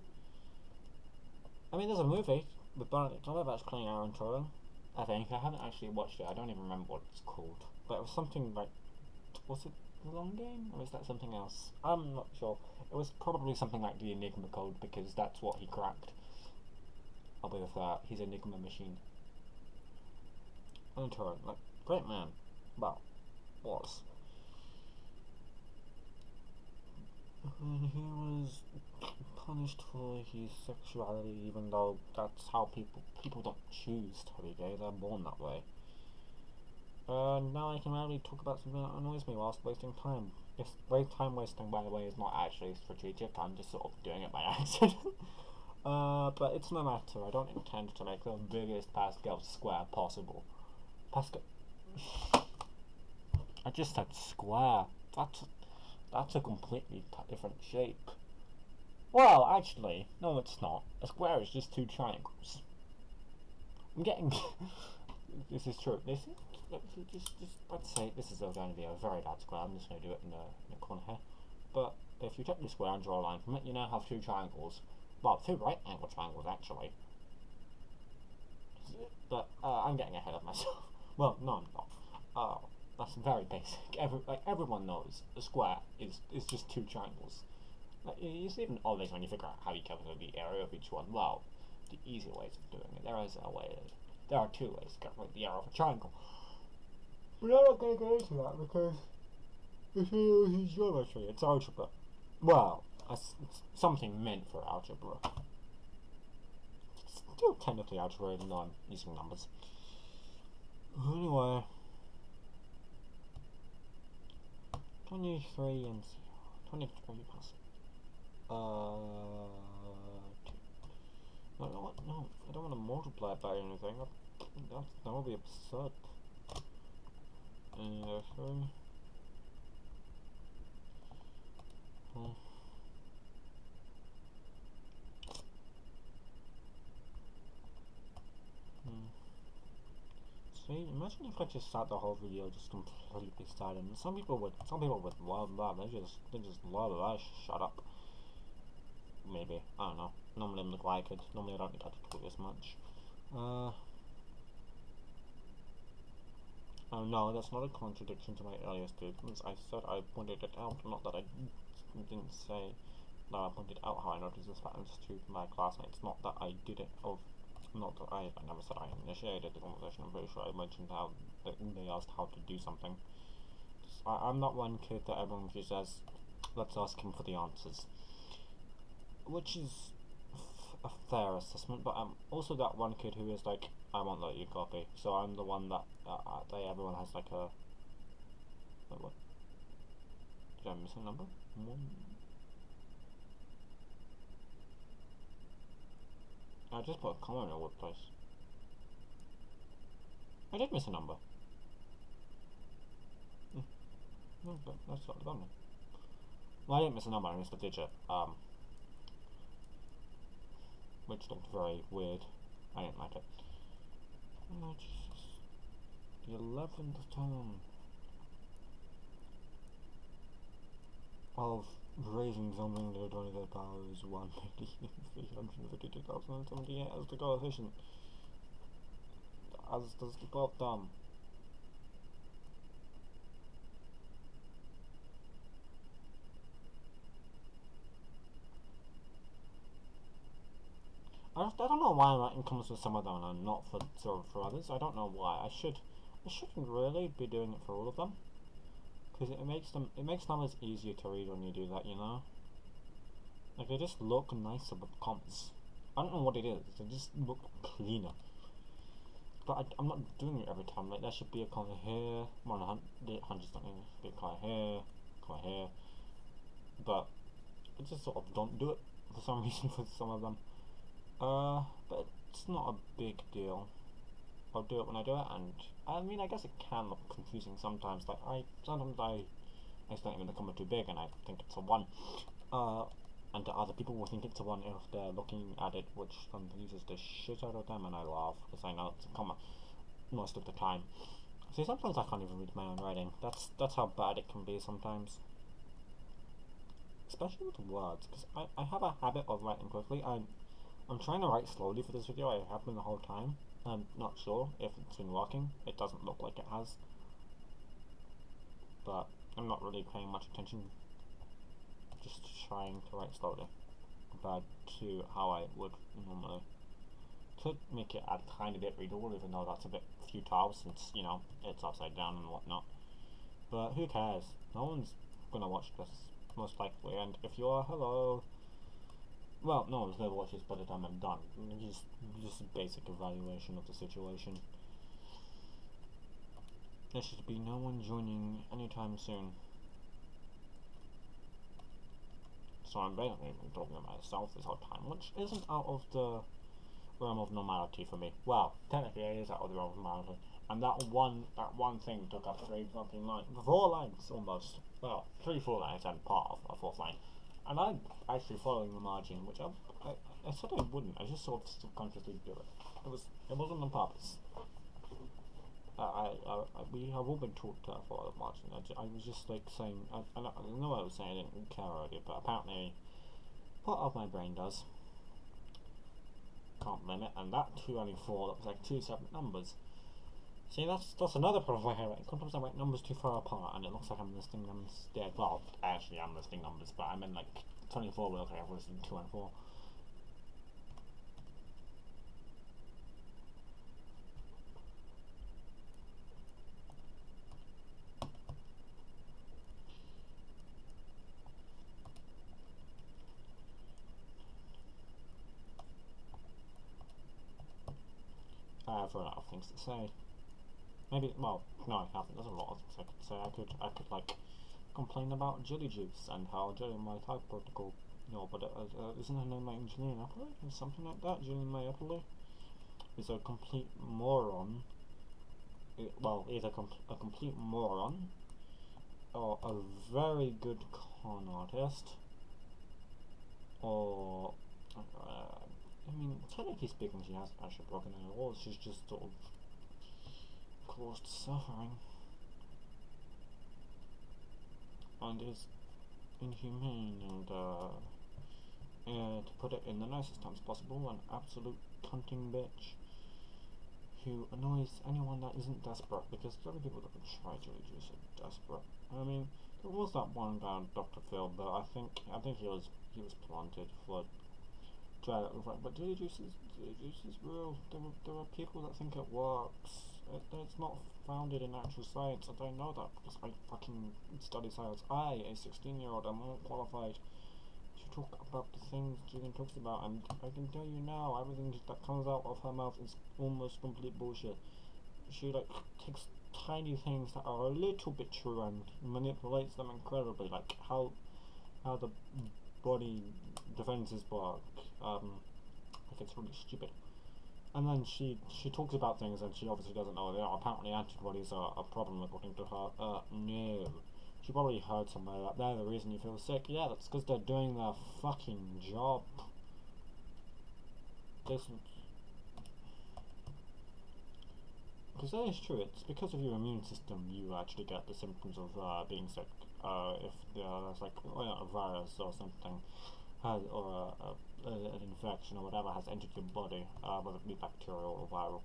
I mean, there's a movie with Benedict Cumberbatch playing Alan Turing. I think I haven't actually watched it. I don't even remember what it's called, but it was something like, was it The Long Game, or is that something else? I'm not sure. It was probably something like the Enigma code, because that's what he cracked. With his Enigma machine. Alan Turing, like, great man. Well, was. And he was punished for his sexuality, even though that's how people don't choose to be gay, they're born that way. Now I can really talk about something that annoys me whilst wasting time. This time wasting, by the way, is not actually strategic, I'm just sort of doing it by accident. But it's no matter, I don't intend to make the biggest Pascal square possible. Pascal... I just said square. That's a completely different shape. Well, actually, no it's not. A square is just 2 triangles. I'm getting... this is true. This is just let's say this is going to be a very bad square. I'm just going to do it in the corner here. But if you take the square and draw a line from it, you now have two triangles. Well, two right angle triangles actually. But I'm getting ahead of myself. Well, no, I'm not. That's very basic. Everyone knows a square is just two triangles. Like, it's even obvious when you figure out how you calculate the area of each one. Well, the easy ways of doing it. There are two ways to calculate the area of a triangle. But I'm not going to go into that because it's geometry. It's algebra. Well, it's something meant for algebra. It's still technically algebra even though I'm using numbers. Anyway, 23 and 23 plus 2. No, I don't want to multiply it by anything. That would be absurd. And 3. See, imagine if I just sat the whole video just completely silent. Some people would love that. They just love it. I shut up. Maybe, I don't know. Normally I'm the quiet kid. Normally I don't need to talk as much. Oh no, that's not a contradiction to my earlier statements. I said I pointed it out, not that I didn't say that I pointed out how I noticed this pattern to my classmates. Not that I did it, not that I never said I initiated the conversation. I'm pretty sure I mentioned how they asked how to do something. I'm not one kid that everyone just says, let's ask him for the answers. Which is a fair assessment, but I'm also that one kid who is like, I won't let you copy. So I'm the one that everyone has like a. Wait, what? Did I miss a number? 1. I just put a comma in a word place. I did miss a number. No, but that's not done. Well, I didn't miss a number. I missed a digit. Which looked very weird. I didn't like it. Oh, Jesus. The 11th term of raising something to the 23rd power is 1,352,078 as the coefficient. As does the 12th term. I don't know why I'm writing comments for some of them and not for others. I don't know why. I shouldn't really be doing it for all of them, because it makes numbers easier to read when you do that. You know, like they just look nicer with commas. I don't know what it is. They just look cleaner. But I'm not doing it every time. Like there should be a comma here. Well, the hundreds don't need to be a comma here. But I just sort of don't do it for some reason for some of them. But it's not a big deal. I'll do it when I do it, and I mean, I guess it can look confusing sometimes. Like sometimes I accidentally make the comma too big, and I think it's a 1. And other people will think it's a 1 if they're looking at it, which confuses the shit out of them, and I laugh because I know it's a comma most of the time. See, sometimes I can't even read my own writing. That's how bad it can be sometimes. Especially with words, because I have a habit of writing quickly. I'm trying to write slowly for this video. I have been the whole time. I'm not sure if it's been working. It doesn't look like it has. But I'm not really paying much attention. Just trying to write slowly compared to how I would normally. To make it a tiny bit readable, even though that's a bit futile since, you know, it's upside down and whatnot. But who cares? No one's gonna watch this, most likely. And if you are, hello. Well, no one's gonna watch this by the time I'm done. Just a basic evaluation of the situation. There should be no one joining anytime soon. So I'm basically talking about myself this whole time, which isn't out of the realm of normality for me. Well, technically it is out of the realm of normality. And that one thing took up 4 lines almost. Well, 4 lines and part of a 4th line. And I'm actually following the margin, which I said I wouldn't. I just sort of subconsciously do it. It wasn't on purpose. we have all been taught for other margin. I was just like saying, I know I was saying I didn't care earlier, but apparently part of my brain does. Can't blame it, and that 294 looks like two separate numbers. See, that's another problem I have. Sometimes I write numbers too far apart, and it looks like I'm listing them instead. Well, actually, I'm listing numbers, but I mean like 24 will look like I've listed 2 and 4. I have a lot of things to say. Maybe, well, no, I haven't. There's a lot of things I could say. I could like complain about jelly juice and how jelly my type protocol. No, but isn't her name like Julian Appley or something like that? Julian May Appley is a complete moron. Well, either a complete moron or a very good con artist, or I mean, technically speaking, she hasn't actually broken any laws. She's just sort of caused suffering and is inhumane and, to put it in the nicest terms possible, an absolute cunting bitch who annoys anyone that isn't desperate, because the other people that would try to reduce are desperate. I mean, there was that one guy, Dr. Phil, but I think he was planted for trying it. But jelly juice is real. There are people that think it works. It's not founded in actual science, and I know that because I fucking study science. I, a 16-year-old, am more qualified to talk about the things Julian talks about, and I can tell you now, everything that comes out of her mouth is almost complete bullshit. She like takes tiny things that are a little bit true and manipulates them incredibly, like how the body defenses work. Like it's really stupid. And then she talks about things and she obviously doesn't know. Apparently antibodies are a problem according to her. No. She probably heard somewhere that they're the reason you feel sick. Yeah, that's because they're doing their fucking job. Because that is true. It's because of your immune system you actually get the symptoms of being sick. If there's like a virus or something, or an infection or whatever has entered your body, whether it be bacterial or viral.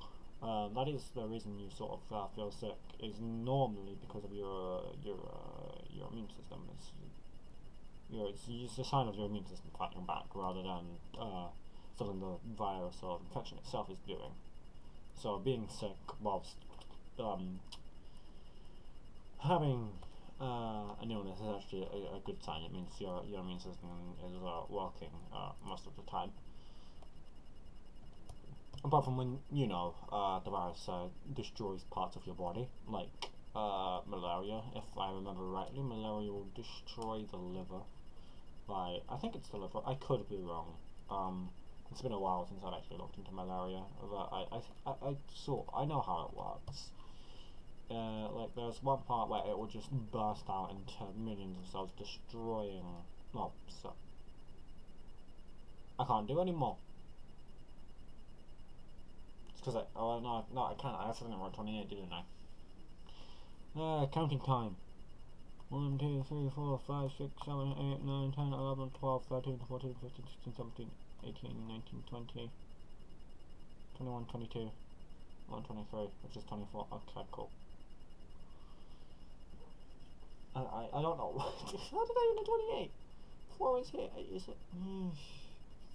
That is the reason you sort of feel sick. Is normally because of your immune system. It's a sign of your immune system fighting back rather than something the virus or infection itself is doing. So being sick whilst having an illness is actually a good sign. It means your immune system is working most of the time. Apart from when, the virus destroys parts of your body, like malaria. If I remember rightly, malaria will destroy the liver. I think it's the liver. I could be wrong. It's been a while since I've actually looked into malaria, but I know how it works. Like there's one part where it will just burst out into millions of cells, destroying. Well, so I can't do anymore. It's because no, I can't. I accidentally wrote 28, didn't I? Counting time. 1, 2, 3, 4, 5, 6, 7, 8, 9, 10, 11, 12, 13, 14, 15, 16, 17, 18, 19, 20, 21, 22, 23, which is 24. Okay, cool. I don't know. How did I even 28? 4 is here. 8 is it?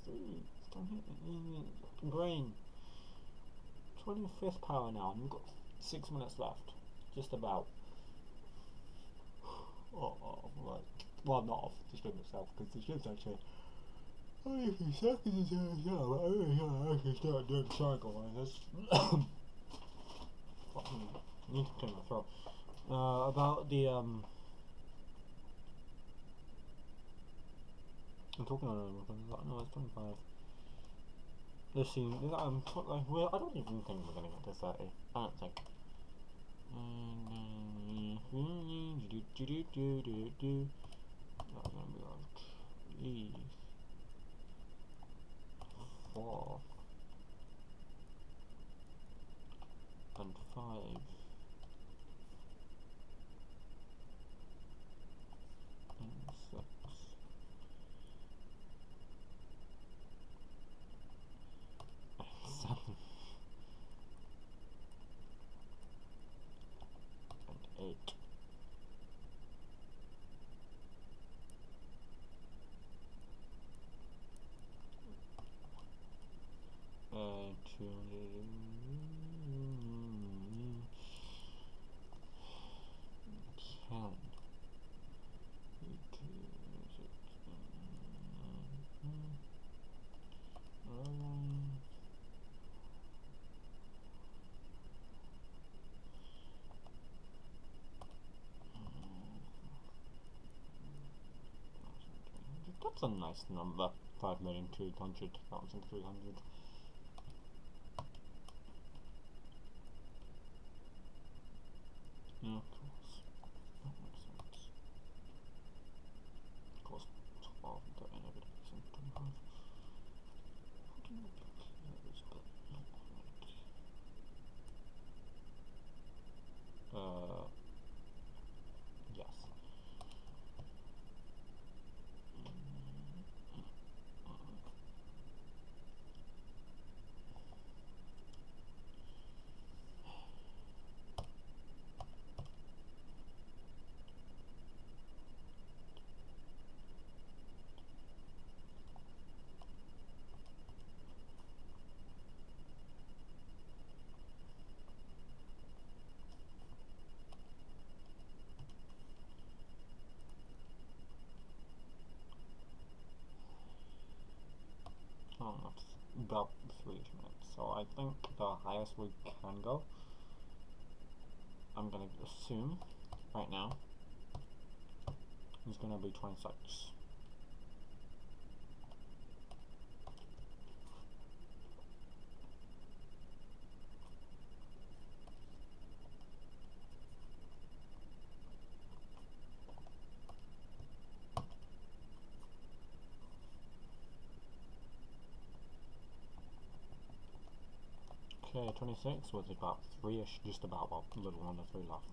3. Don't hit me. Brain. 25th power now, and we've got 6 minutes left. Just about. Well, not off the stream itself, because the stream's actually only a few seconds into the show, but I really actually start doing the cycle, and this. Fucking need to clear my throat. About the, I'm talking on no, it's 25. Let's see, I don't even think we're gonna get to 30. I don't think. That's gonna be like 3, 4, and 5. a nice number, 5,200,300. Yeah, of course. That makes sense. Of course, 12 and 13 every day isn't 25. How can you be close, but not quite? Yes. Oh, that's about 3 minutes. So I think the highest we can go, I'm gonna assume right now, is gonna be 26. Okay, 26 was about 3-ish, just about, well, a little under 3 left.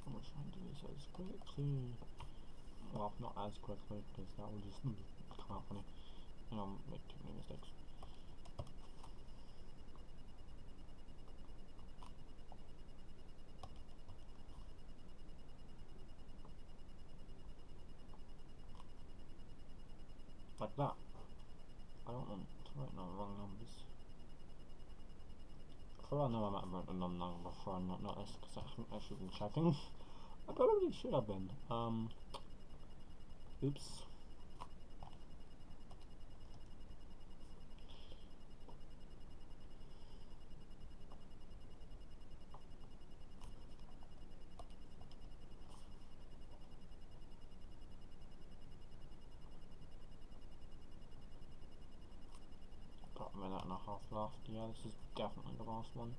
I'm gonna try and do this as quickly, well, not as quickly, because that would just come out funny, and I'll make too many mistakes. Like that. I don't want to write no wrong numbers. For all I know, I might have written a wrong number before I not noticed, because I haven't actually been checking. I probably should have been. Oops. Got a minute and a half left. Yeah, this is definitely the last one.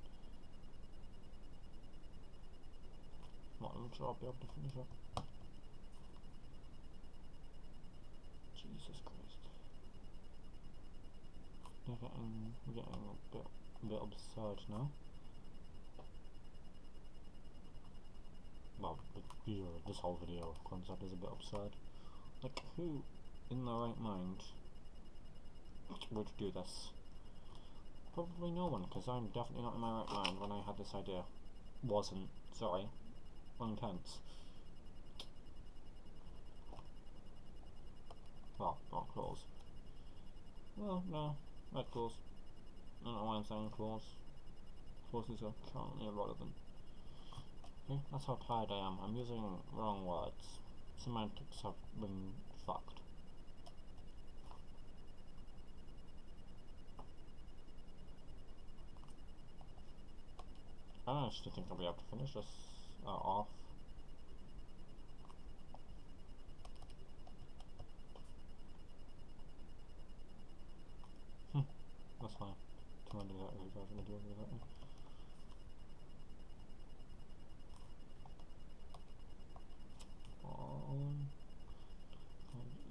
Not even sure I'll be able to finish it. Jesus Christ. We're getting a bit absurd now. Well, this whole video concept is a bit absurd. Like, who in their right mind would do this? Probably no one, because I'm definitely not in my right mind when I had this idea. Wasn't, sorry. Wrong tense. Well, not clause. Well, no, red clause. I don't know why I'm saying clause. Clauses are currently irrelevant. Okay, that's how tired I am. I'm using wrong words. Semantics have been fucked. I actually think I'll be able to finish this off. That's fine. Can I do that? Are you guys gonna do that? On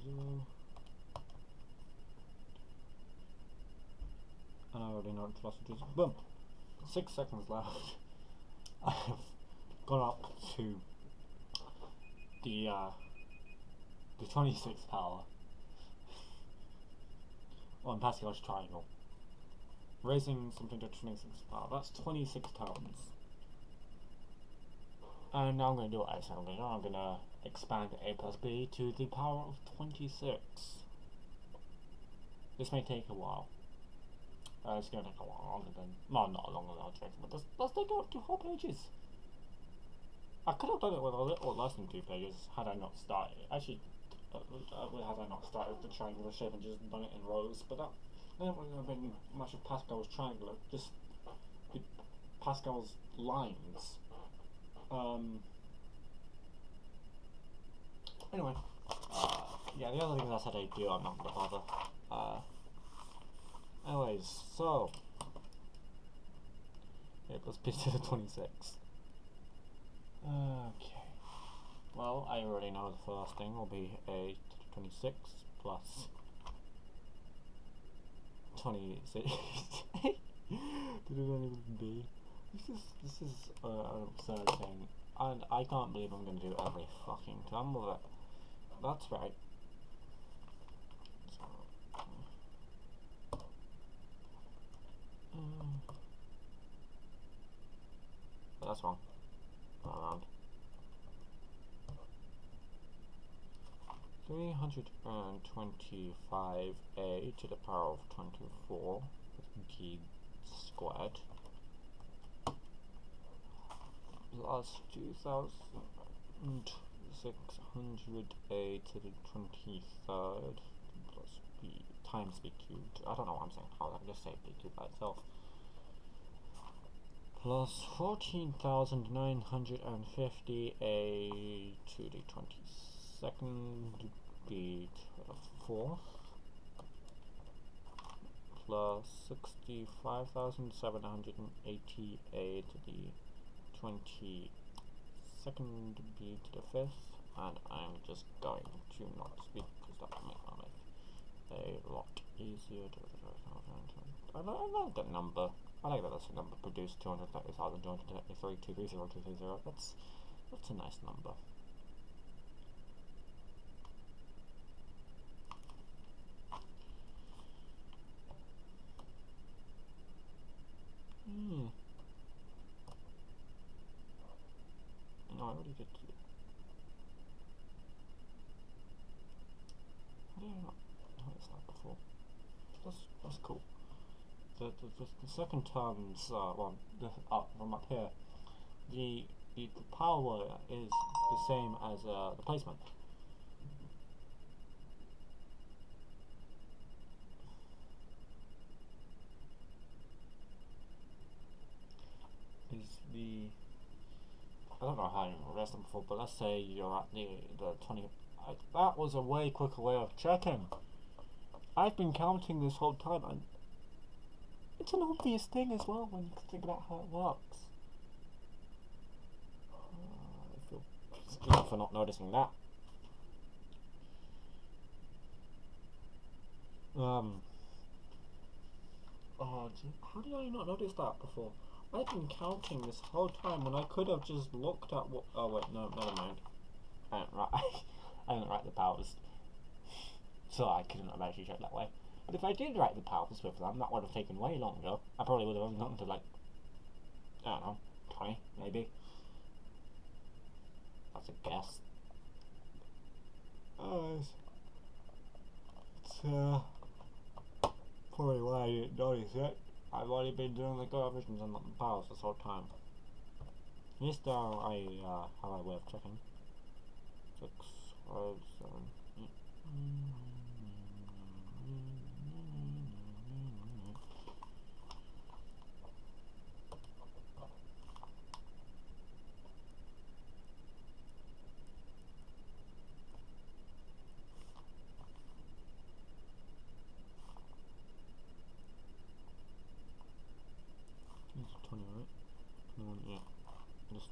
0. And I already know it's velocities. Boom! 6 seconds left. I've gone up to the 26th power on Pascal's triangle. Raising something to 26th power. That's 26 times. And now I'm going to do what I said I'm going to do. I'm going to expand a plus b to the power of 26. This may take a while. It's going to take a while longer than, well, not longer than I was expecting, but let's take out 2 whole pages. I could have done it with a little less than 2 pages had I not started. Actually, had I not started the triangular shape and just done it in rows, but that wouldn't have been much of Pascal's triangular, just the Pascal's lines. Anyway, yeah, the other things I said I'd do, I'm not gonna bother. Anyways, so let's be to the 26. Okay. Well, I already know the first thing will be a to the 26 plus 26. Did it even be? This is an absurd thing, and I can't believe I'm going to do every fucking term with it. That's right. But that's wrong. Around 325a to the power of 24 g squared plus 2600a to the 23rd plus b times b cubed. I don't know what I'm saying. I'll just say b cubed by itself. Plus 14,950a to the 22nd b to the 4th plus 65,780a to the 22nd b to the 5th, and I'm just going to not speak because that will make my life a lot easier. I like that number. I like that that's a number produced 230,233,230,230. That's a nice number. No, I already did. How did I not notice that before? That's cool. The second term's from up here. The power is the same as the placement. I don't know how you read them before, but let's say you're at the 20. That was a way quicker way of checking. I've been counting this whole time, and it's an obvious thing as well when you think about how it works. I feel stupid for not noticing that. How did I not notice that before? I've been counting this whole time when I could have just looked at what. Oh wait, no, never mind. I didn't write the powers, so I couldn't have actually checked that way. But if I did write the powers with them, that would have taken way longer. I probably would have only gotten to like, I don't know, 20 maybe. That's a guess. It's probably why I didn't notice it. I've already been doing the coefficients and the powers this whole time. Yes, though I have a way of checking. 6, 5, 7, 8. It's 20, right? 21, yeah. Just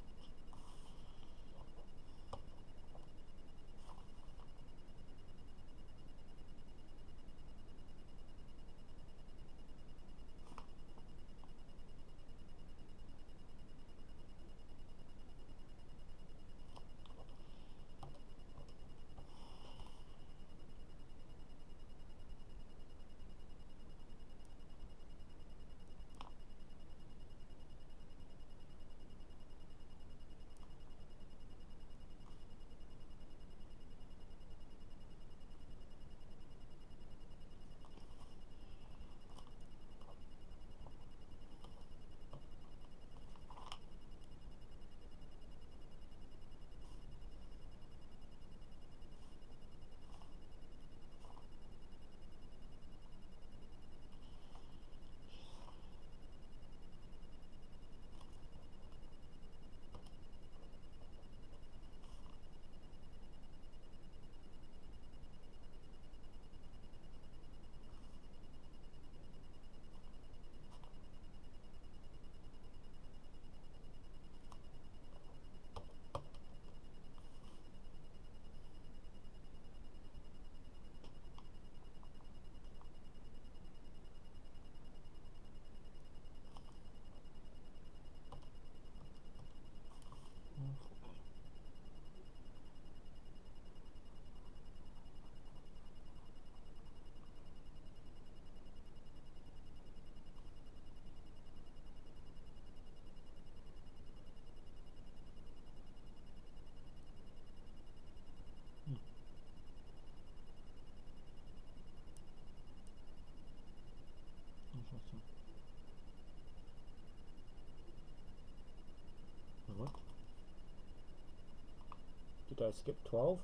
Did I skip 12?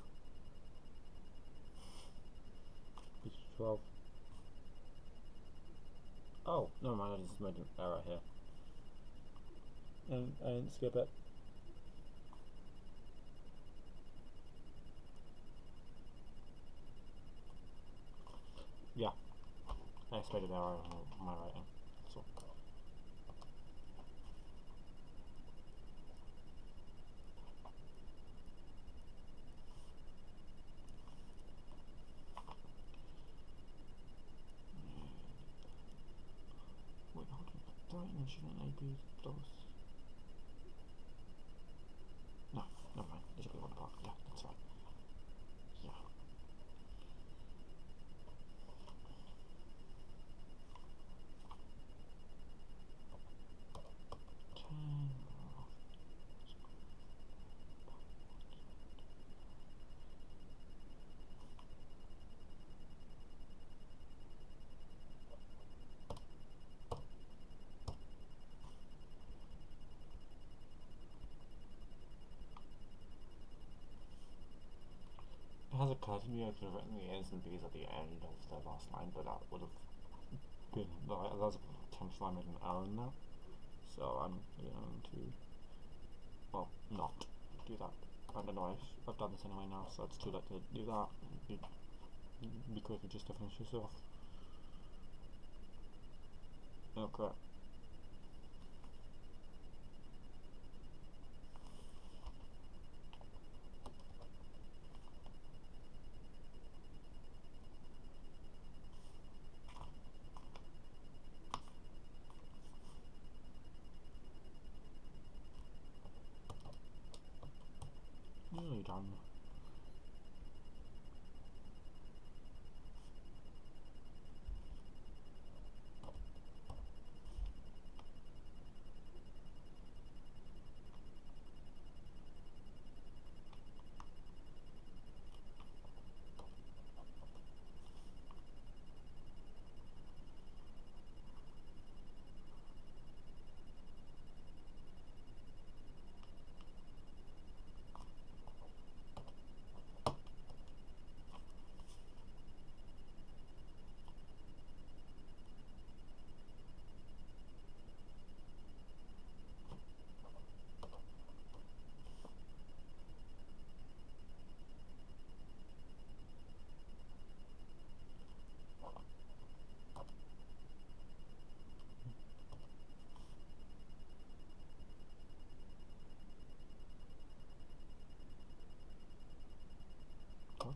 It's 12. Oh, never mind, I just made an error here. And I didn't skip it. Yeah, I expected error on my writing. So. Wait, hold on. Don't shouldn't I be those? No, never mind. It should be 1 part. Yeah, that's right. Yeah. It has occurred to me I could have written the A's and B's at the end of the last line, but that would have been, there's a potential I made an error in that. So I'm going to, well, not do that. I don't know, I've done this anyway now, so it's too late to do that. Be quicker just to finish this off. Okay. Nearly done. What?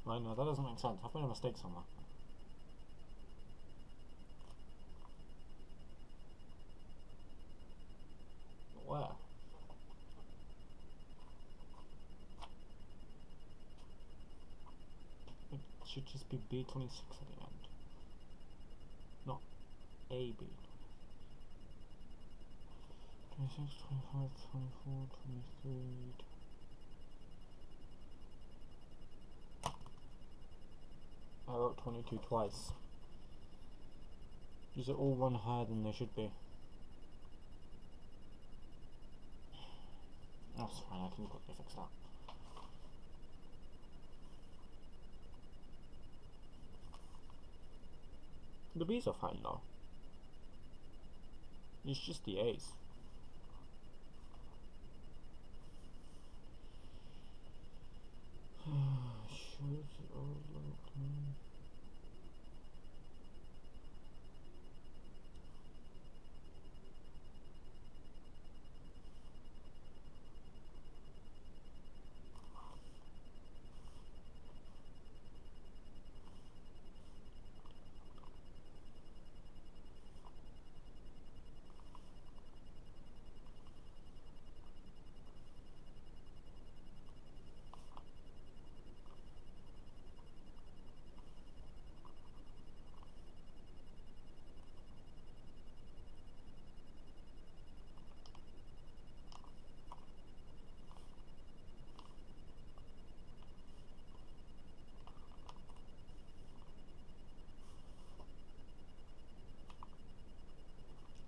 Right, no, that doesn't make sense. I've made a mistake somewhere. Where? It should just be B26 at the end. Not AB. 26, 25, 24, 23. I wrote 22 twice. These are all one higher than they should be. That's fine, I can quickly fix that. The B's are fine though. It's just the A's. Should all look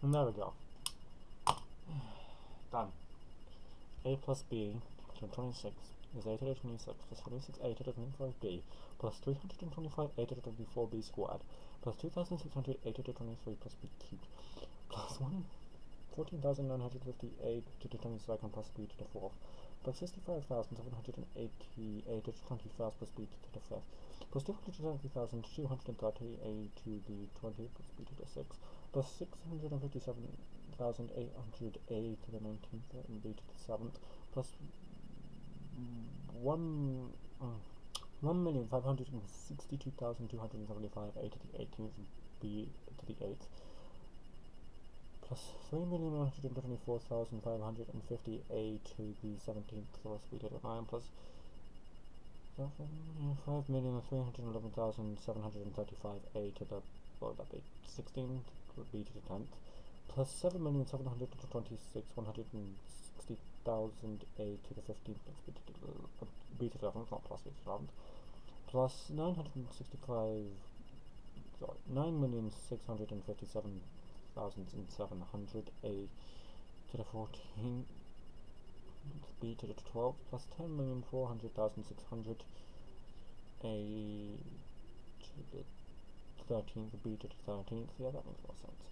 And there we go. Done. A plus B to 26 is a to the 26 plus 26a to the 25b plus 325a to the 24b squared plus 2600a to the 23 plus b cubed plus 14,950a to the 22nd plus b to the 4th plus 65,780a to the 21st plus b to the 5th plus 270,230a to the 20th plus b to the 6th plus 657,800a to the 19th and b to the 7th plus 1,562,275 a to the 18th and b to the 8th plus 3,124,550 a to the 17th plus b to the 9th plus 5,311,735 a to the, what would that be, 16th b to the 10th plus 7,726,160,000 a to the 15th plus b to the 11th, not plus b to the 11th plus 9,657,700 a to the 14th b to the 12th plus 10,400,600 a to the 13th b to the 13th. Yeah, that makes more sense.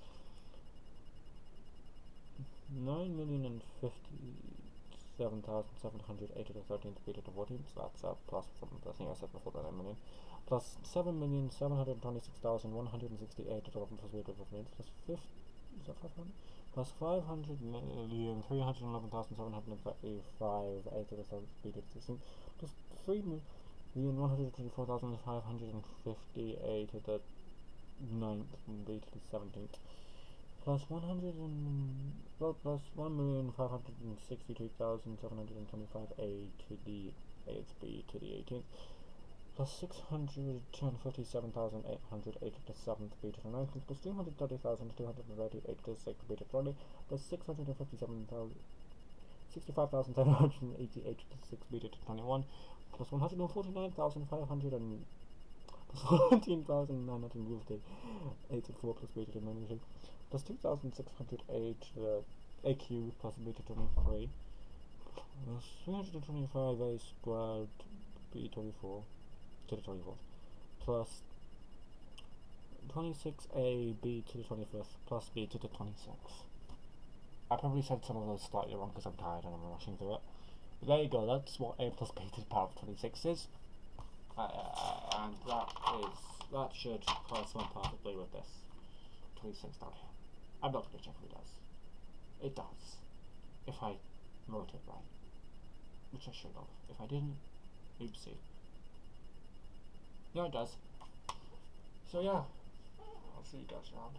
9,057,700 a to the 13th b to the 14th, so that's plus from the thing I said before, the 9 million, plus 7,726,160 a to the 11th plus b to the 15th plus 5, is that 500? Plus 500,311,735 a to the 7th b to the 16th plus 3,124,550 a to the 9th b to the 17th plus 1,563,725 a to the 8th b to the 18th plus 657,800 a to the 7th b to the 19th plus 230,230 a to the 6th b to the 20th plus 65,780 a to the 6th b to the 21 plus 149,500 and plus 14,950 a to the 4 plus b to the 92 plus 2,600 a to the a cubed plus b to 23 plus 325 a squared b 24 to the 24th plus 26a b to the 25th plus b to the 26th. I probably said some of those slightly wrong because I'm tired and I'm rushing through it. But there you go, that's what a plus b to the power of 26 is. And that should correspond perfectly with this 26 down here. I'm not going to check if it does. It does. If I wrote it right. Which I should have. If I didn't, oopsie. Yeah, it does. So yeah, I'll see you guys around.